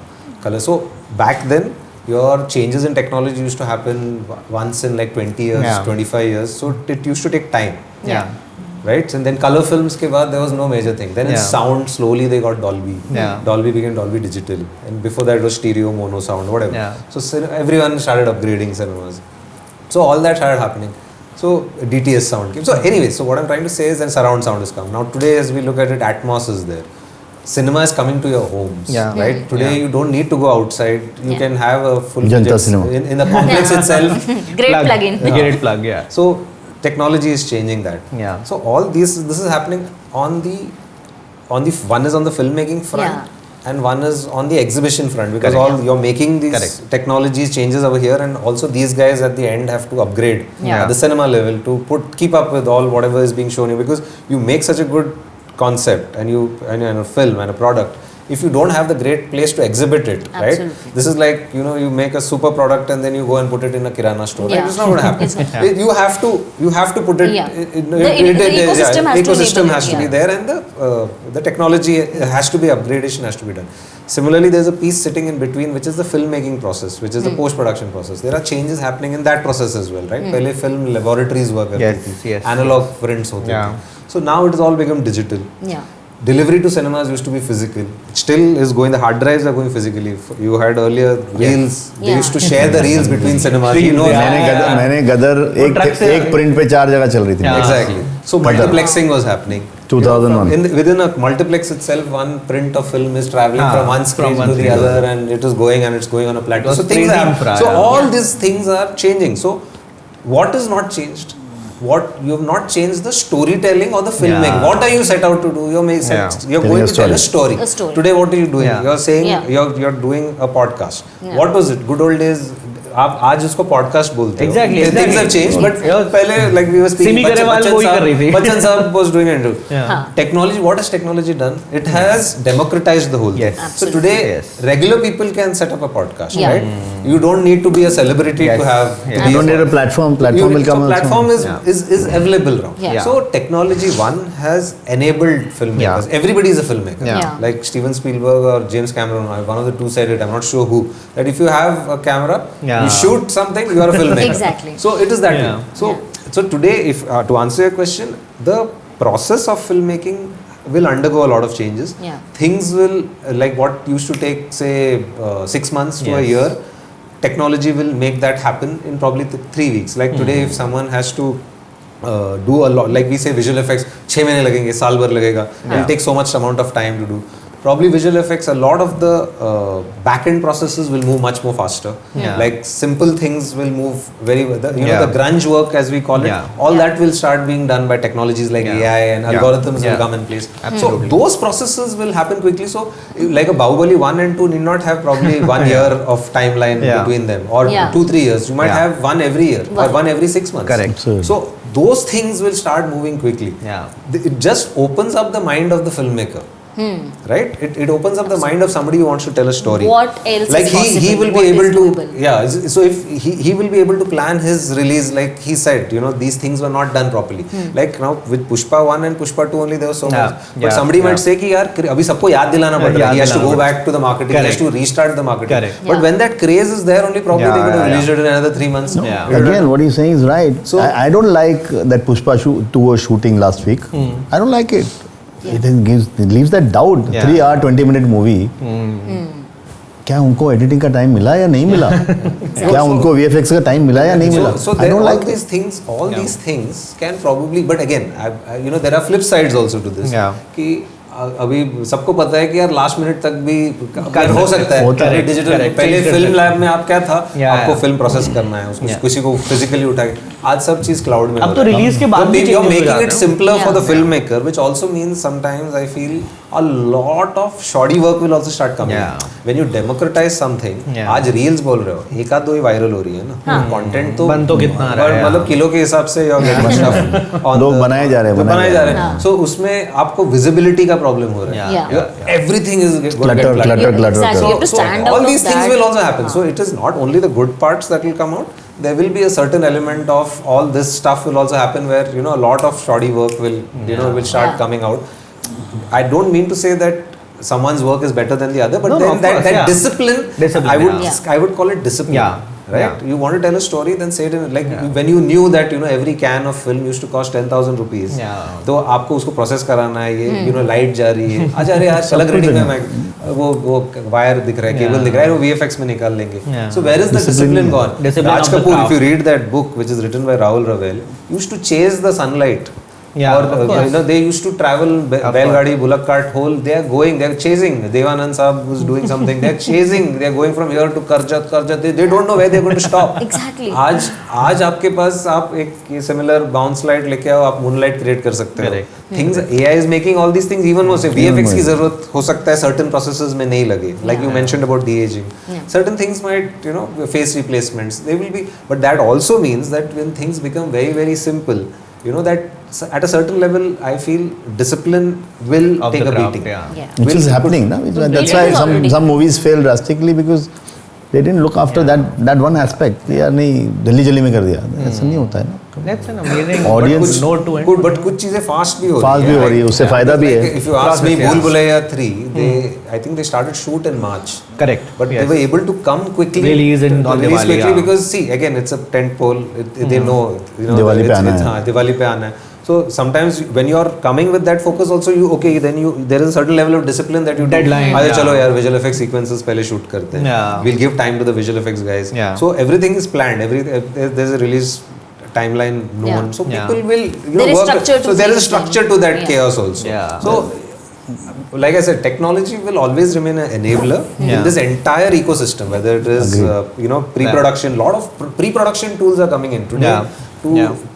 So back then your changes in technology used to happen once in like 20 years, Yeah. 25 years. So it used to take time. Yeah. Right? And then color films के बाद there was no major thing. Then in Yeah. sound, slowly they got Dolby. Yeah. Dolby became Dolby Digital. And before that it was stereo, mono sound, whatever. Yeah. So everyone started upgrading cinemas. So all that started happening. So DTS sound came. So anyway, so what I'm trying to say is then surround sound has come. Now today as we look at it, Atmos is there. Cinema is coming to your homes. Yeah. Right? Today Yeah. you don't need to go outside. You Yeah. can have a full Janta budget cinema. in the complex itself. Great plug-in. Great plug, yeah. So technology is changing that. Yeah. So all this is happening on the one is on the filmmaking front Yeah. and one is on the exhibition front because Correct. all you're making these Correct. technologies changes over here and also these guys at the end have to upgrade Yeah. at the cinema level to keep up with all whatever is being shown you because you make such a good concept and a film and a product. If you don't have the great place to exhibit it, right? Absolutely. This is like you make a super product and then you go and put it in a kirana store. Yeah. Right? It's not going to happen. It's not. You have to put it. Yeah. The ecosystem has to ecosystem enable has it, to be yeah. there and the technology has to be upgradation has to be done. Similarly, there's a piece sitting in between which is the filmmaking process, which is the post-production process. There are changes happening in that process as well, right? पहले film laboratories हुआ करती Yes, थी, yes. analog prints होते Yeah. थे. So now it has all become digital. Yeah. Delivery to cinemas used to be physical. Still is going. The hard drives are going physically. You had earlier reels. They Yeah. used to share the reels between cinemas. You know, मैंने गदर truck से- एक print पे 4 जगह चल रही थी. Yeah. exactly. So multiplexing was happening. 2001. Within a multiplex itself, one print of film is traveling from one screen one to the screen to other, and it is going and it's going on a plateau. was So things crazy are. infra, So yeah. all these things are changing. So what is not changed? What you have not changed the storytelling or the filmmaking. Yeah. What are you set out to do? You're Yeah. you're Telling going a to tell a story. A story. Today, what are you doing? Yeah. You're saying Yeah. you're doing a podcast. Yeah. What was it? Good old days. आप आज उसको podcast बोलते हो. Exactly, Things have exactly. changed, but Yeah. पहले like we were speaking. Simi Garewal वो ही कर रही थी. बच्चन साहब was doing it. Yeah. Technology, what has technology done? It has democratized the whole Yes. thing. So Absolutely. today, Yes. regular people can set up a podcast, Yeah. right? You don't need to be a celebrity Yes. to have. Yes. to be You don't a need a platform. Platform will so come also. platform Yeah. is available now. Yeah. So technology one has enabled filmmakers. Yeah. Everybody is a filmmaker. Yeah. Yeah. Like Steven Spielberg or James Cameron, one of the two said it. I'm not sure who. That if you have a camera, Yeah. you shoot something, you are a filmmaker. Exactly. So it is that Yeah. way. So today, if to answer your question, the process of filmmaking will undergo a lot of changes. Yeah. Things will like what used to take say 6 months to a Yes. year. Technology will make that happen in probably 3 weeks. Like today, if someone has to do a lot, like we say visual effects, 6 महीने लगेंगे, साल भर लगेगा. It'll take so much amount of time to do. Probably visual effects, a lot of the back-end processes will move much more faster. Yeah. Like simple things will move very well. You know, Yeah. the grunge work as we call it, Yeah. all that will start being done by technologies like Yeah. AI and Yeah. algorithms will Yeah. come in place. Absolutely. So those processes will happen quickly. So like a Bahubali 1 and 2 need not have probably 1 year of timeline Yeah. between them or Yeah. 2-3 years. You might Yeah. have one every year or one every 6 months. Correct. Absolutely. So those things will start moving quickly. Yeah. It just opens up the mind of the filmmaker. right? It opens up the mind of somebody who wants to tell a story. What else like is he possible? will be What able is to doable? yeah, so if he will be able to plan his release, like he said, these things were not done properly. Like now with Pushpa 1 and Pushpa 2 only there was so much, but somebody might say कि यार अभी सबको याद दिलाना पड़ रहा है, he has to go back to the marketing, he has to restart the marketing. Correct. But when that craze is there, only probably they could have released it in another 3 months. Again, what he's saying is right. So- I don't like that Pushpa 2 was shooting last week. I don't like it. It leaves that doubt. 3 hour 20-minute movie. क्या उनको editing का time मिला या नहीं मिला? क्या उनको VFX का टाइम मिला या नहीं मिला? So I there, don't all like these things, these things can probably, but again, there are flip sides also to this. Yeah. कि अभी सबको पता है कि यार लास्ट मिनट तक भी हो सकता है डिजिटल. पहले फिल्म लैब में आप क्या था, आपको फिल्म प्रोसेस करना है, उसको किसी को फिजिकली उठा के, आज सब चीज क्लाउड में. अब तो रिलीज के बाद भी you're changes हो making जाते it हैं. simpler for the filmmaker, which also means sometimes I feel a lot of shoddy work will also start coming. When you democratize something, आज रील्स बोल रहे हो, एक आध दो ही वायरल हो रही है ना, कंटेंट तो बन तो कितना आ रहा है, मतलब किलो के हिसाब से लोग बनाए जा रहे हैं. सो उसमें आपको विजिबिलिटी का प्रॉब्लम हो रहा है. Everything is Clutter. Exactly. You have to stand out all of these things that. will also happen. So it is not only the good parts that will come out. There will be a certain element of all this stuff will also happen where a lot of shoddy work will will start coming out. I don't mean to say that someone's work is better than the other, but No, then of course, that discipline, I would call it discipline. Right? You want to tell a story, then say it in like when you knew that every can of film used to cost 10,000 rupees. तो आपको उसको process कराना है, ये light जा रही है, अच्छा अरे यार अलग रीडिंग में वो वायर दिख रहा है, केबल दिख रहा है, वो VFX में निकाल लेंगे. So where is the discipline gone? Raj Kapoor, if you read that book which is written by Rahul Ravel, used to chase the sunlight. Or they used to travel बैलगाड़ी bullock cart whole. They are chasing. Devanand Saab was doing something. They are going from here to Karjat. They don't know where they are going to stop. Exactly. आज आपके पास आप एक similar bounce light लेके आओ, आप moonlight create कर सकते हो. Things AI is making all these things even more. VFX की जरूरत हो सकता है certain processes में नहीं लगे. Like you mentioned about de-aging. Certain things might face replacements. They will be, but that also means that when things become very very simple, that at a certain level, I feel discipline will take a beating. Which is happening, na? That's why some movies fail drastically because they didn't look after that one aspect. यार नहीं जल्दी में कर दिया, ऐसा नहीं होता है ना. That's an amazing Audience note to end. Good, but कुछ चीजें fast भी हो रही है, उससे फायदा भी है. If you ask me, Bhool Bhulaiya 3, I think they started shoot in March. Correct. But they were able to come quickly. Release on Diwali, quickly because see, again, it's a tent pole. They know, Diwali पे आना है. Diwali पे आना है. So sometimes when you are coming with that focus also, there is a certain level of discipline that you Deadline. do. चलो यार visual effects sequences पहले shoot करते हैं. We'll give time to the visual effects guys. So everything is planned. There's a release timeline known. So people will there is work. structure to So there is a things. structure to that chaos also. So like I said, technology will always remain an enabler in this entire ecosystem. Whether it is pre-production, lot of pre-production tools are coming in today.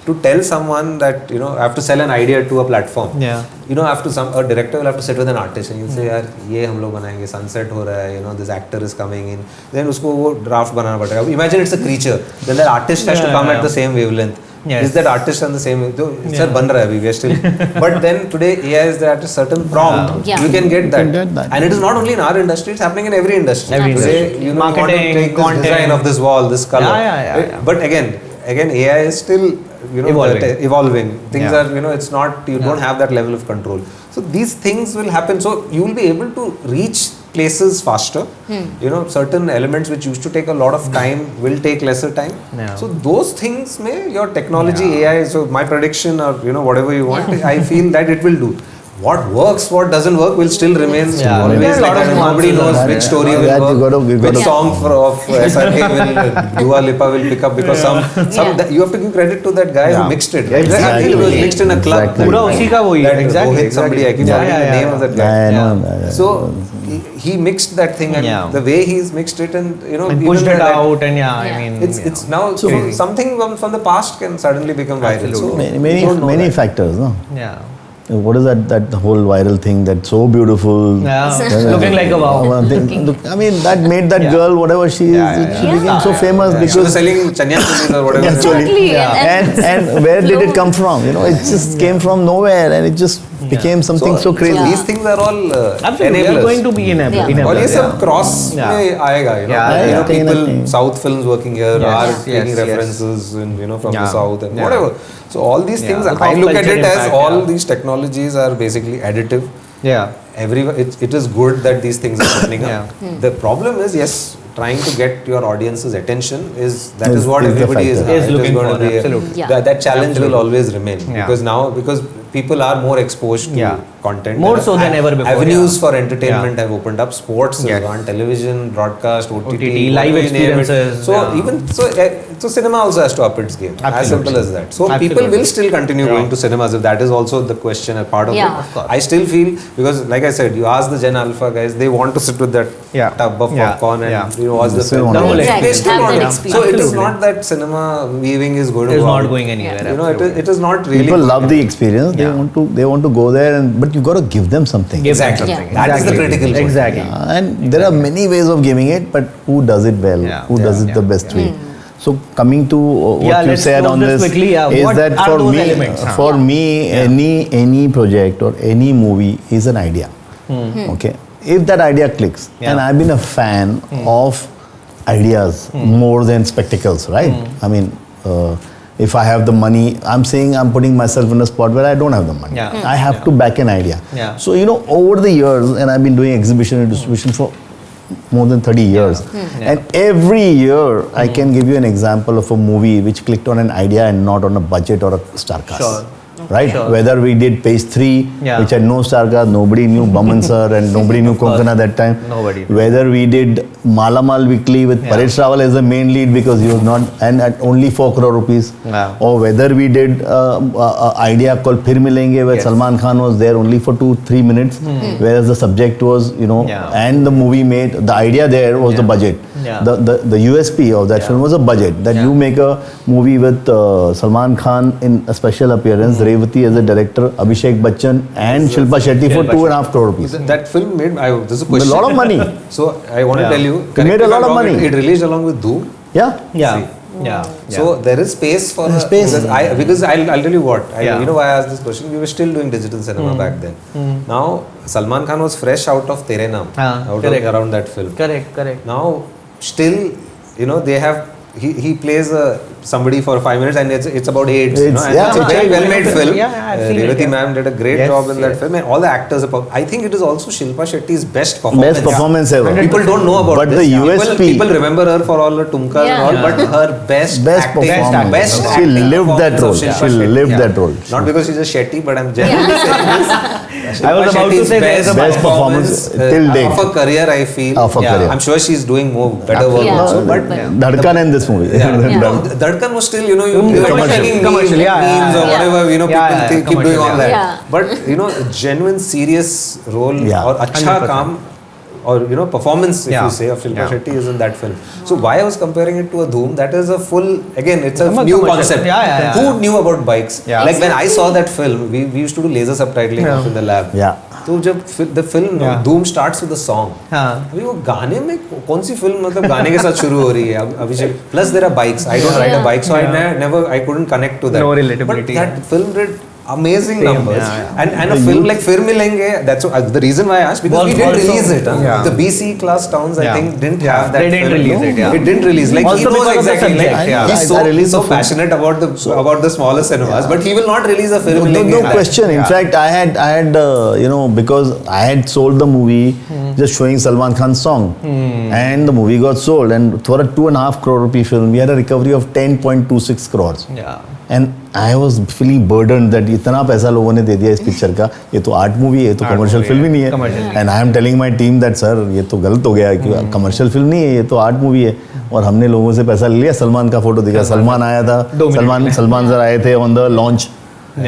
To tell someone that I have to sell an idea to a platform. A director will have to sit with an artist and you say यार ये हम लोग बनाएंगे, sunset हो रहा है, this actor is coming in, then उसको वो draft बनाना पड़ेगा. Imagine it's a creature, then that artist has to come at the same wavelength. Is that artist on the same sir बन रहा है अभी, we are still, but then today AI is there at a certain prompt, you can get that. And it is not only in our industry, it's happening in every industry. Today, you want to take this design of this wall, this color. But again AI is still evolving. Things are it's not, you don't have that level of control. So these things will happen. So you will be able to reach places faster. Certain elements which used to take a lot of time will take lesser time. So those things your technology AI, so my prediction or whatever you want, I feel that it will do. What works, what doesn't work will still remain always like that. Nobody knows which story will work, which song of SRK will Dua Lipa will pick up because you have to give credit to that guy who mixed it. Right? Exactly. It was mixed in a club. पूरा उसी का वही है. Exactly. Somebody I keep forgetting the name of that guy. So he mixed that thing and the way he's mixed it and and pushed it out and I mean it's now something from the past can suddenly become viral. So many factors, no? what is that whole viral thing that's so beautiful? Looking like a wow. I mean, that made that girl, whatever she is, she became so famous She was because. selling chanya cholis or whatever. Actually, Exactly. and where did it come from? You know, it just came from nowhere, and it just became something so crazy. These things are all Absolutely, enablers. going to be enablers. और ये सब cross में आएगा, you know. Yeah, You know, yeah. people, Nothing. South films working here are Yes, taking yes. references and you know from the Yeah. South and Yeah. whatever. So all these things, The I pop look at culture it as impact, all yeah. these technologies are basically additive. Yeah. It is good that these things are happening up. Yeah. The problem is, yes, trying to get your audience's attention is what Is the everybody is, factor. Is looking going for, to be absolutely. Yeah. that challenge will always remain Yeah. because people are more exposed to Yeah. content. More And so than ever before, Avenues yeah. for entertainment Yeah. have opened up. Sports Yes. is on television, broadcast, OTT, OTT, live whatever you name it. experiences, So yeah. so cinema also has to up its game. As Absolutely. simple as that. So people Absolutely. will still continue Yeah. going to cinemas if that is also the question, a part of Yeah. it. Of course. I still feel, because like I said, you ask the Gen Alpha guys, they want to sit with that Yeah. tub of Yeah. popcorn and Yeah. you know, watch the Still film. want The whole They experience. still Have want that it. experience. So it is Absolutely. not that cinema viewing is going to Is go not out. going anywhere. You know, absolutely. it is not really. People going love the anywhere. experience. Yeah. They want to go there, but you got to give them something. Give them Exactly. something. That is the critical point. Exactly. And there are many ways of giving it, but who does it well? Yeah. Who does it the best way? So coming to what Yeah, you let's said close on this this quickly. Yeah, is what that are for those me, elements? for me, any project or any movie is an idea. Okay, if that idea clicks, Yeah. and I've been a fan of ideas more than spectacles, right? I mean. If I have the money, I'm saying I'm putting myself in a spot where I don't have the money. Yeah. I have to back an idea. Yeah. So, you know, over the years, and I've been doing exhibition and distribution for more than 30 years. And every year, I can give you an example of a movie which clicked on an idea and not on a budget or a star cast. Sure. Right? Sure. Whether we did Page 3, Yeah. which had no star cast, nobody knew Baman sir and nobody knew course. Konkana that time. Nobody. Whether we did Malamal Weekly with Yeah. Paresh Rawal as the main lead because he was not, and at only 4 crore rupees. Yeah. Or whether we did a idea called Phir Milenge where Yes. Salman Khan was there only for 2-3 minutes, whereas the subject was, you know, Yeah. and the movie made, the idea there was the budget. Yeah. The USP of that Yeah. film was a budget. That Yeah. you make a movie with Salman Khan in a special appearance, Revati as a director, Abhishek Bachchan and Shilpa Shetty for Shilpa 2.5 crore rupees. That film made. This is a A question. lot of money. So I want to Yeah. tell you, It made correct a if lot I'm of wrong, money. It released along with Dhoom. Yeah. Yeah. See. Yeah. So there is space for There's space. because I'll tell you what. Yeah. You know why I asked this question? We were still doing digital cinema back then. Now Salman Khan was fresh out of Tere Naam, correct. around that film. Correct. Now still, you know, they have. He plays somebody for 5 minutes and it's about AIDS. You know, and yeah, it's a very well made film. Yeah, I've seen it, Revati yeah. ma'am did a great Yes, job in that yes. film, and all the actors. I think it is also Shilpa Shetty's best performance. Best performance ever. People don't know about But this. the People- USP People remember her for all her tumkas Yeah. and all, but her best acting, performance. best She acting lived that performance of role. Shilpa She Shetty. lived that role. Not because she's a Shetty, but I'm genuinely saying this. I was about to say there is a best performance till date. of her career. I feel. Of her career. I'm sure she's doing more better work Yeah. also, but. Dhadkan in this movie. No, Dhadkan was still, you know, you were Commercial. making Commercial, memes yeah, or yeah. whatever, you know, Yeah, people yeah, keep doing commercial, all that. yeah. But, you know, a genuine serious role Yeah. or acha 100%. kaam or, you know, performance, if Yeah. you say, of Shilpa Yeah. Shetty is in that film. So why I was comparing it to a Dhoom, that is a full, again, it's a Commercial. new concept. Yeah. Who knew about bikes? Yeah. Like when I saw that film, we used to do laser subtitling Yeah. in the lab. Yeah. तो जब the film Yeah. Dhoom starts with a song. हाँ. अभी वो गाने में कौन सी film मतलब गाने के साथ शुरू हो रही है Abhishek plus there are bikes I don't ride a bike so I never I couldn't connect to that No relatability. But that film did amazing Same, numbers yeah. and a film like Phir Milenge, that's the reason why I asked, because we didn't Also- release it. Yeah. The BC class towns I Yeah. think didn't Yeah. have that They didn't film. release it, yeah. It didn't release, like Also he knows because of the exactly, like subject, yeah. he's I released so the film. passionate about the smaller cinemas, but he will not release a Phir No, Milenge. no question. In fact, I had you know, because I had sold the movie just showing Salman Khan's song, and the movie got sold. And for a 2.5 crore rupee film, we had a recovery of 10.26 crores. Yeah. And I was feeling burdened that इतना पैसा लोगों ने दे दिया इस picture का, ये तो art movie है, ये तो Art कमर्शियल movie फिल्म ही है, नहीं है. commercial. And I am telling my team that sir ये तो गलत हो गया कि कमर्शियल फिल्म नहीं है, ये तो आर्ट मूवी है. और हमने लोगों से पैसा ले लिया. सलमान का फोटो दिखा, सलमान आया था, 2 मिनट सलमान सर आए थे on the launch.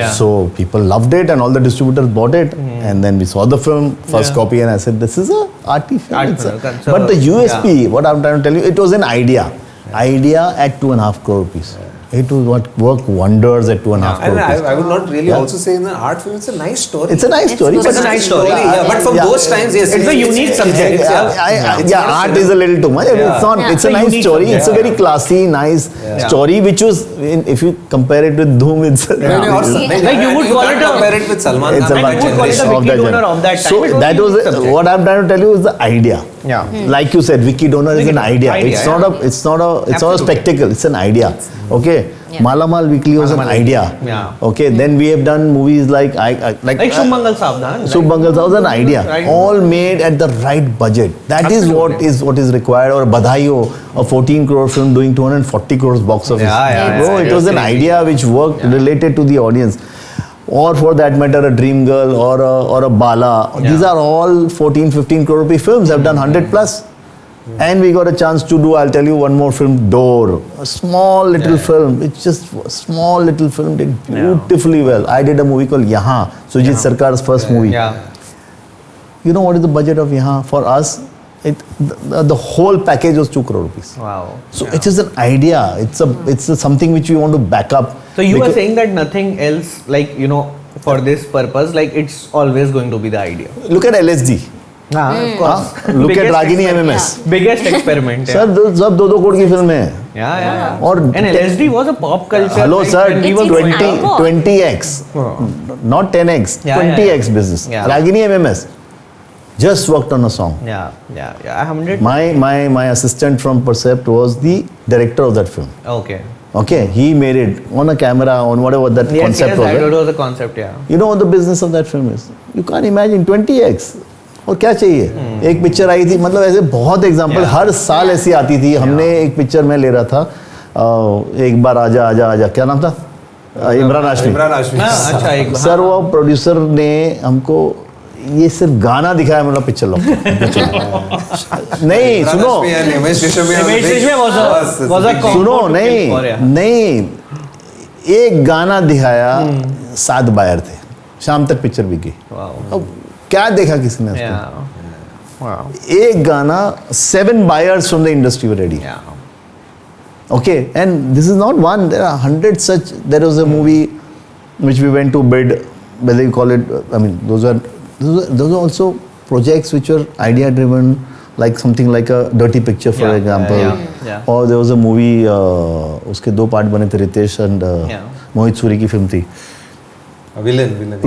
Yeah. So people loved it and all the distributors bought it, and then we saw the film first Yeah. copy and I said this is a arty film. Art It's a- film. So, but the USP, what I'm trying to tell you, it was an idea at 2.5 crore rupees. It will work wonders at 2.5 crore And rupees. I would not really Yeah. also say in an art film, it's a nice story. It's a nice story. It's but a nice story. Yeah, but from Yeah. those times, yes. It's a unique subject. It's Yeah, art is a little too much. It's not. Yeah. It's a It's a nice unique story. subject. It's a very classy, nice story, which was, if you compare it with Dhoom, it's Like you would call it a- compare it with Salman it's Khan. a And bunch you would call it a of Vicky that Donor genre. of that time. So It was that a was unique subject. what I'm trying to tell you is the idea. Yeah. Like you said, Vicky Donor is an idea. Idea, It's not yeah. a. It's not a. It's not a Absolutely. spectacle. It's an idea. Okay. Yeah. Malamal Weekly was an Malamal idea. Weekly, yeah. Okay. Then we have done movies like Like Shubmangal Savdhan. Subh Bangal was an idea, Right. all made at the right budget. That is Absolutely. what is required. Or Badhaio, a 14 crore film doing 240 crores box office. Yeah, Bro, yeah, it was an crazy. idea which worked related to the audience. Or for that matter, a Dream Girl or a Bala. These are all 14, 15 crore rupee films. Have done 100 plus. And we got a chance to do, I'll tell you one more film, Door. A small little film. It's just a small little film, did beautifully well. I did a movie called Yahan, Sujit Sarkar's first movie. Yeah. You know what is the budget of Yahan? For us, the whole package was 2 crore rupees. Wow. So it is an idea. It's something which we want to back up. So you are Because- saying that nothing else, like, you know, for this purpose, like it's always going to be the idea. Look at LSD. Of course. Look at Biggest Ragini experiment. MMS. Biggest experiment. Sir सब 2-2 करोड़ की film है. Yeah. और And LSD was a pop culture. Hello like, sir, when we It's were an growing up. icon. 20x, not 10x, Yeah, 20x yeah. business. Yeah. Ragini MMS just worked on a song. Yeah. 100. My assistant from Percept was the director of that film. Okay. Okay, he made it on a camera, on whatever that Yes, concept was. that right? was the concept, yeah. You know what the business of that film is? You can't imagine 20x. और क्या चाहिए? एक picture आई थी, मतलब ऐसे बहुत example हर साल ऐसी आती थी. हमने एक पिक्चर में ले रहा था, एक बार आजा आजा आजा, क्या नाम था? इमरान हाशमी. इमरान हाशमी. हाँ, अच्छा एक सर वो प्रोड्यूसर ने हमको ये सिर्फ गाना दिखाया, मतलब पिक्चर लो. नहीं इमरान सुनो, Hashmi and Himesh Reshammiya Himesh Reshammiya was a combo सुनो to नहीं kill for, yeah. नहीं, एक गाना दिखाया, 7 बायर थे, शाम तक पिक्चर बिक गई. Wow. अब क्या देखा किसी ने उसको? Yeah. Wow. एक गाना, 7 buyers from the industry were ready. Yeah. Okay, and this is not one. There are hundreds such. There was a movie which we went to bid, whether you call it. I mean, those are also projects which were idea driven, like something like a Dirty Picture, for Yeah, example. yeah. Or there was a movie. उसके 2 part बने थे, Ritesh and Yeah. मोहित सूरी की film थी. Villain. Villain.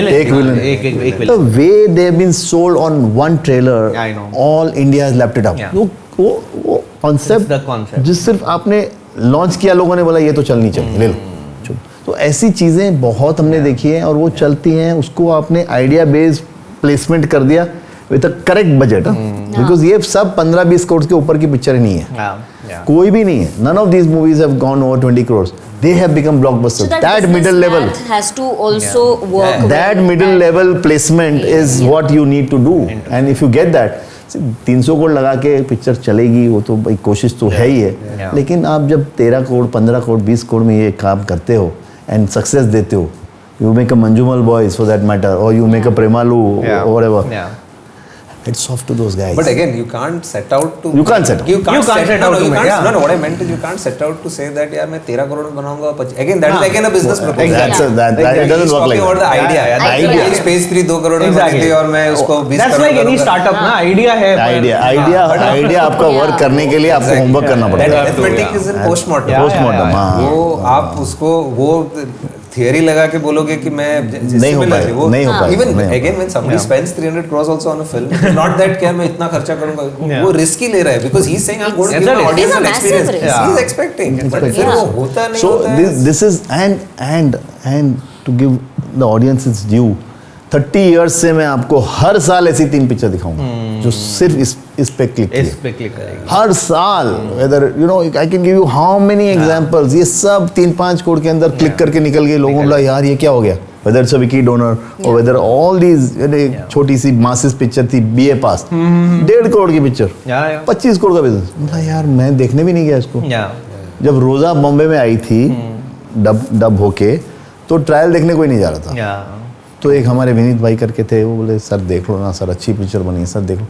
एक villain. एक The villain. way they've been sold on one trailer, Yeah, I know. all India has lapped it up. Yeah. वो concept, It's the concept. जिस सिर्फ आपने लॉन्च किया, लोगों ने बोला ये तो चलनी चाहिए, ले लो. चलो. तो ऐसी चीजें बहुत हमने देखी हैं और वो चलती हैं. उसको आपने आइडिया बेस्ड प्लेसमेंट कर दिया with a correct budget, because ये सब 15-20 करोड़ के ऊपर की पिक्चर नहीं है. Yeah. कोई भी नहीं है. None of these movies have gone over 20 crores. They have become So blockbusters. that That business middle level. math has to also work. That well. middle level placement is Yeah. what you need to do, and if you get that, 300 crore लगा के picture चलेगी, वो तो भाई कोशिश तो है ही है. Yeah. लेकिन आप जब 13 करोड़ 15 करोड़ 20 करोड़ में ये काम करते हो एंड सक्सेस देते हो, you make a Manjumal Boys for that matter, or you make a Premalu Yeah. or whatever. Yeah. It's off to those guys. But again, you can't set out to. You can't set out. You can't set out to make. yeah. No, what I meant is you can't set out to say that यार मैं 13 करोड़ में बनाऊंगा. Again, that is again a business proposal. That's Like, it doesn't he's work like talking about the that. idea. Yeah, The idea. idea. Phase 3 2 crore में बनी Exactly. थी और मैं उसको 20 That's करोड़ like any करूंगा. startup ना, idea है. आइडिया आपका वर्क करने के लिए आपको होमवर्क करना That पड़ेगा. arithmetic is in postmortem. Yeah, postmortem. हाँ. वो आप उसको वो थियरी लगा के बोलोगे कि मैं नहीं हो पाएगा, नहीं हो पाएगा, इवन नहीं हो again when somebody spends 300 crores also on a film not that क्या मैं इतना खर्चा करूंगा. वो रिस्क ही ले रहा है because he is saying I am going to give my It's audience a an massive experience. risk. He is expecting but फिर वो होता नहीं So होता है. this is and to give the audience its due, 30 years से मैं आपको हर साल ऐसी 3 पिक्चर दिखाऊंगा जो सिर्फ इस पे क्लिक इस किए. पे क्लिक करेगी. हर साल, whether you know, I can give you how many examples. ये सब 3-5 करोड़ के अंदर क्लिक करके निकल गए. लोगों को बोला यार ये क्या हो गया. Whether it's a Vicky Donor or whether all these, एक छोटी सी मासिस पिक्चर थी BA पास, 1.5 करोड़ की पिक्चर, Yeah. 25 करोड़ का बिजनेस. बोला यार मैं देखने भी नहीं गया इसको. Yeah. जब रोजा बॉम्बे में आई थी डब होके, तो ट्रायल देखने कोई नहीं जा रहा था. Yeah. तो एक हमारे विनीत भाई करके थे, वो बोले सर देख लो ना सर, अच्छी पिक्चर बनी है सर, देख लो.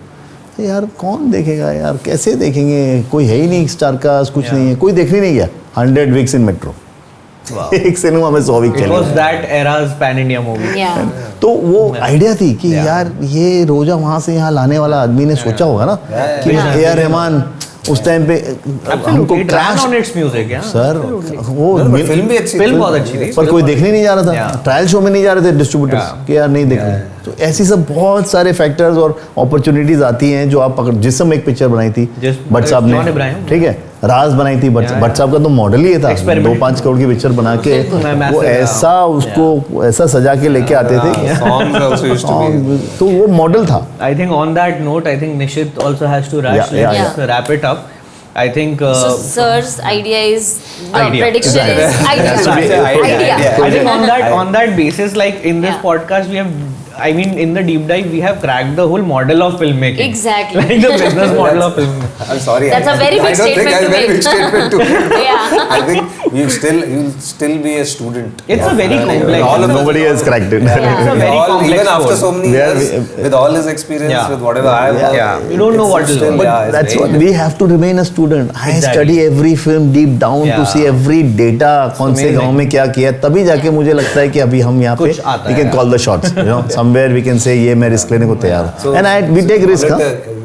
यार कौन देखेगा यार, कैसे देखेंगे, कोई है ही नहीं स्टार कास्ट, कुछ नहीं है, कोई देखने नहीं गया. 100 वीक्स इन मेट्रो. एक सिनेमा में 100 वीक It चले. was that era's pan-India movie. Yeah. तो वो आइडिया थी कि यार ये रोजा वहाँ से यहाँ लाने वाला आदमी ने सोचा होगा ना कि A.R. रहमान उस टाइम पे हमको It ran crash. on its music, yeah. Sir वो फिल्म भी अच्छी Film बहुत अच्छी थी. पर कोई देखने नहीं जा रहा था. Yeah. ट्रायल शो में नहीं जा रहे थे डिस्ट्रीब्यूटर्स Yeah. कि यार नहीं देखने. तो ऐसी सब बहुत सारे फैक्टर्स और अपॉर्चुनिटीज आती हैं जो आप पकड़. जिसम एक पिक्चर बनाई थी भट्ट साहब जॉन ने, इब्राहिम. ठीक है, राज बनाई थी भट्ट साहब का तो मॉडल ही ये था. Experiment. 2-5 करोड़ की पिक्चर बना के Massive, वो ऐसा उसको ऐसा सजा के लेके आते थे. Songs also used to be. तो वो मॉडल था. I think on that note, I think Nishit also has to rush. Yeah, Let's wrap it up. I think. So sir's idea is the Idea. prediction is idea. Has to be idea. I think on that basis, like in this podcast, we have. I mean, in the deep dive, we have cracked the whole model of filmmaking. Exactly. Like the business model of filmmaking. I'm sorry. That's a very big I don't think statement to very make. big statement to make. Yeah. I think you'll still be a student. It's a very complex. All of us- Nobody has cracked it. Yeah. It's a We very all, complex even after code. so many We are- years, with all his experience, Yeah. with whatever I have, Yeah. You don't know it's what to still, do. yeah, it's That's very what we have to remain a student. I Exactly. study every film deep down to Yeah. see every data. कौन से amazing. गांव में क्या किया, तभी जाके मुझे लगता है कि अभी हम यहाँ पे कुछ आता we है, can call the shots. You know, somewhere we can say ये मैं रिस्क लेने को तैयार हूँ. And we take risk.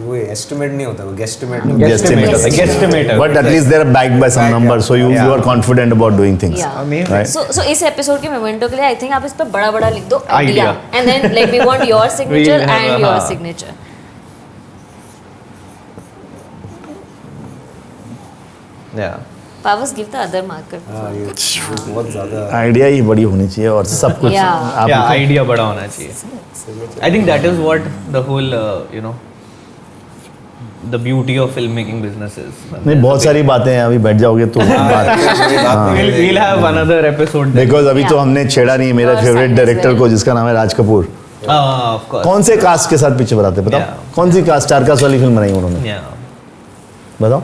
वो estimate नहीं होता, वो guesstimate. Guesstimator. But at least they are backed by some numbers, so you are confident about doing things. Yeah. Amazing. Right? So इस एपिसोड के मोमेंटो के लिए आई थिंक आप इस पे बड़ा बड़ा लिख दो Idea. Idea and then like we want your signature We'll have and a- your हाँ. Signature. Yeah. Pavas give the other marker. हाँ, ये बहुत ज़्यादा. आइडिया ही बड़ी होनी चाहिए और सब कुछ Yeah. आप Yeah, idea बड़ा होना चाहिए. I think that is what the whole, the beauty of filmmaking business is. नहीं, बहुत सारी बातें हैं, अभी बैठ जाओगे तो We'll have another episode. then. Because अभी तो Yeah. हमने छेड़ा नहीं मेरा Your favourite son as director well. को जिसका नाम है राज कपूर. Of course. कौन से कास्ट के साथ पिक्चर बनाते हैं बताओ. Yeah. कौन सी कास्ट, स्टार कास्ट वाली फिल्म बनाई उन्होंने Yeah. बताओ.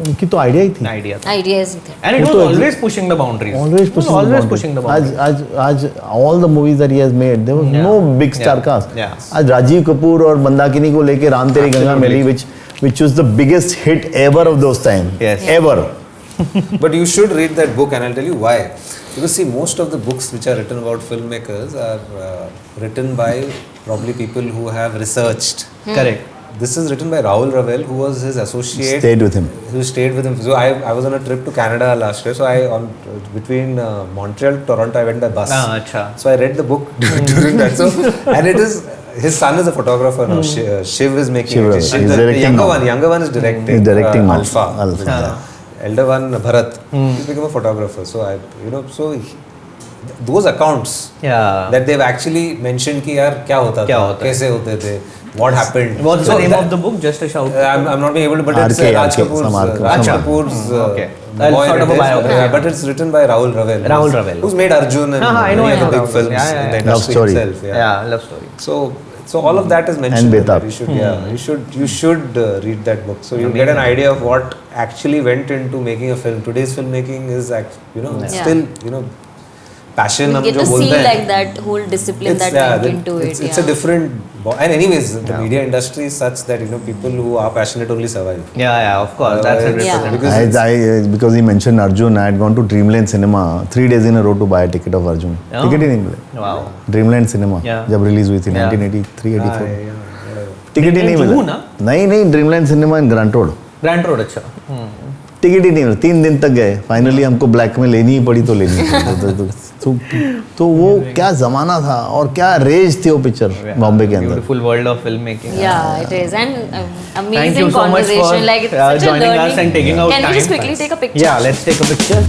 उनकी तो आइडिया ही थी. Idea. आइडियाज ही थे. And it वो was तो always pushing the boundaries. Always It was pushing always the pushing the boundaries. boundaries. आज all the movies that he has made, there was Yeah. no big star Yeah. cast. Yeah. आज राजीव कपूर और मंदाकिनी को लेके राम तेरी Ganga Absolutely. Maili, which was the biggest hit ever of those time. Yes. Ever. But you should read that book, and I'll tell you why. Because see, most of the books which are written about filmmakers are written by probably people who have researched. Correct. This is written by Rahul Ravel, who was his associate. Stayed with him. Who stayed with him. So I was on a trip to Canada last year. So between Montreal, Toronto, I went by bus. Ah, acha. So I read the book during that. So and it is his son is a photographer now. Shiv is making Shiv it. is- Shiv, he's the directing younger now. one. Younger one is directing. He's directing now. Alpha. Alpha. Elder one Bharat. He's become a photographer. So those accounts. Yeah. That they've actually mentioned कि यार क्या होता क्या था, होता है? कैसे होते थे, what happened. What's So the name that- of the book? Just a shout. I'm not being able to, but it's RK, Raj Kapoor's. some RK. Raj Acha. Kapoor's. Okay. That's boy sort of a it is, biography. but it's written by Rahul Ravel. Rahul Ravel. Who's made Arjun and I know, many I know other big Rahul films Ravel. Yeah, in the yeah. Love industry story. itself. Yeah, love story. So all of that is mentioned. And in that. Betab. You should read that book. So you get an idea of what actually went into making a film. Today's filmmaking is still passion. We हम get जो to see बोलते हैं, like that whole discipline that went into it. it's a different. And anyways, the media industry is such that people who are passionate only survive. Yeah, of course. That's 100%. Because because he mentioned Arjun, I had gone to Dreamland Cinema 3 days in a row to buy a ticket of Arjun. Oh. Ticket ही नहीं मिले. Wow. Dreamland Cinema Yeah. जब release हुई थी Yeah. 1983-84. whatever. Ticket ही नहीं Dreamland Zoo मिला. ना? नहीं Dreamland Cinema in Grant Road. Grand Road, अच्छा. टिकट ही नहीं मिला. 3 दिन तक गए. फाइनली हमको ब्लैक में लेनी ही पड़ी तो लेनी पड़ी. तो वो क्या जमाना था और क्या रेज थी वो पिक्चर बॉम्बे के अंदर. Beautiful world of filmmaking. Yeah, it is. And Thank amazing you so much for conversation. Like it's such a joining learning. us and taking out Can time. we just quickly take a picture? Yeah, let's take a picture.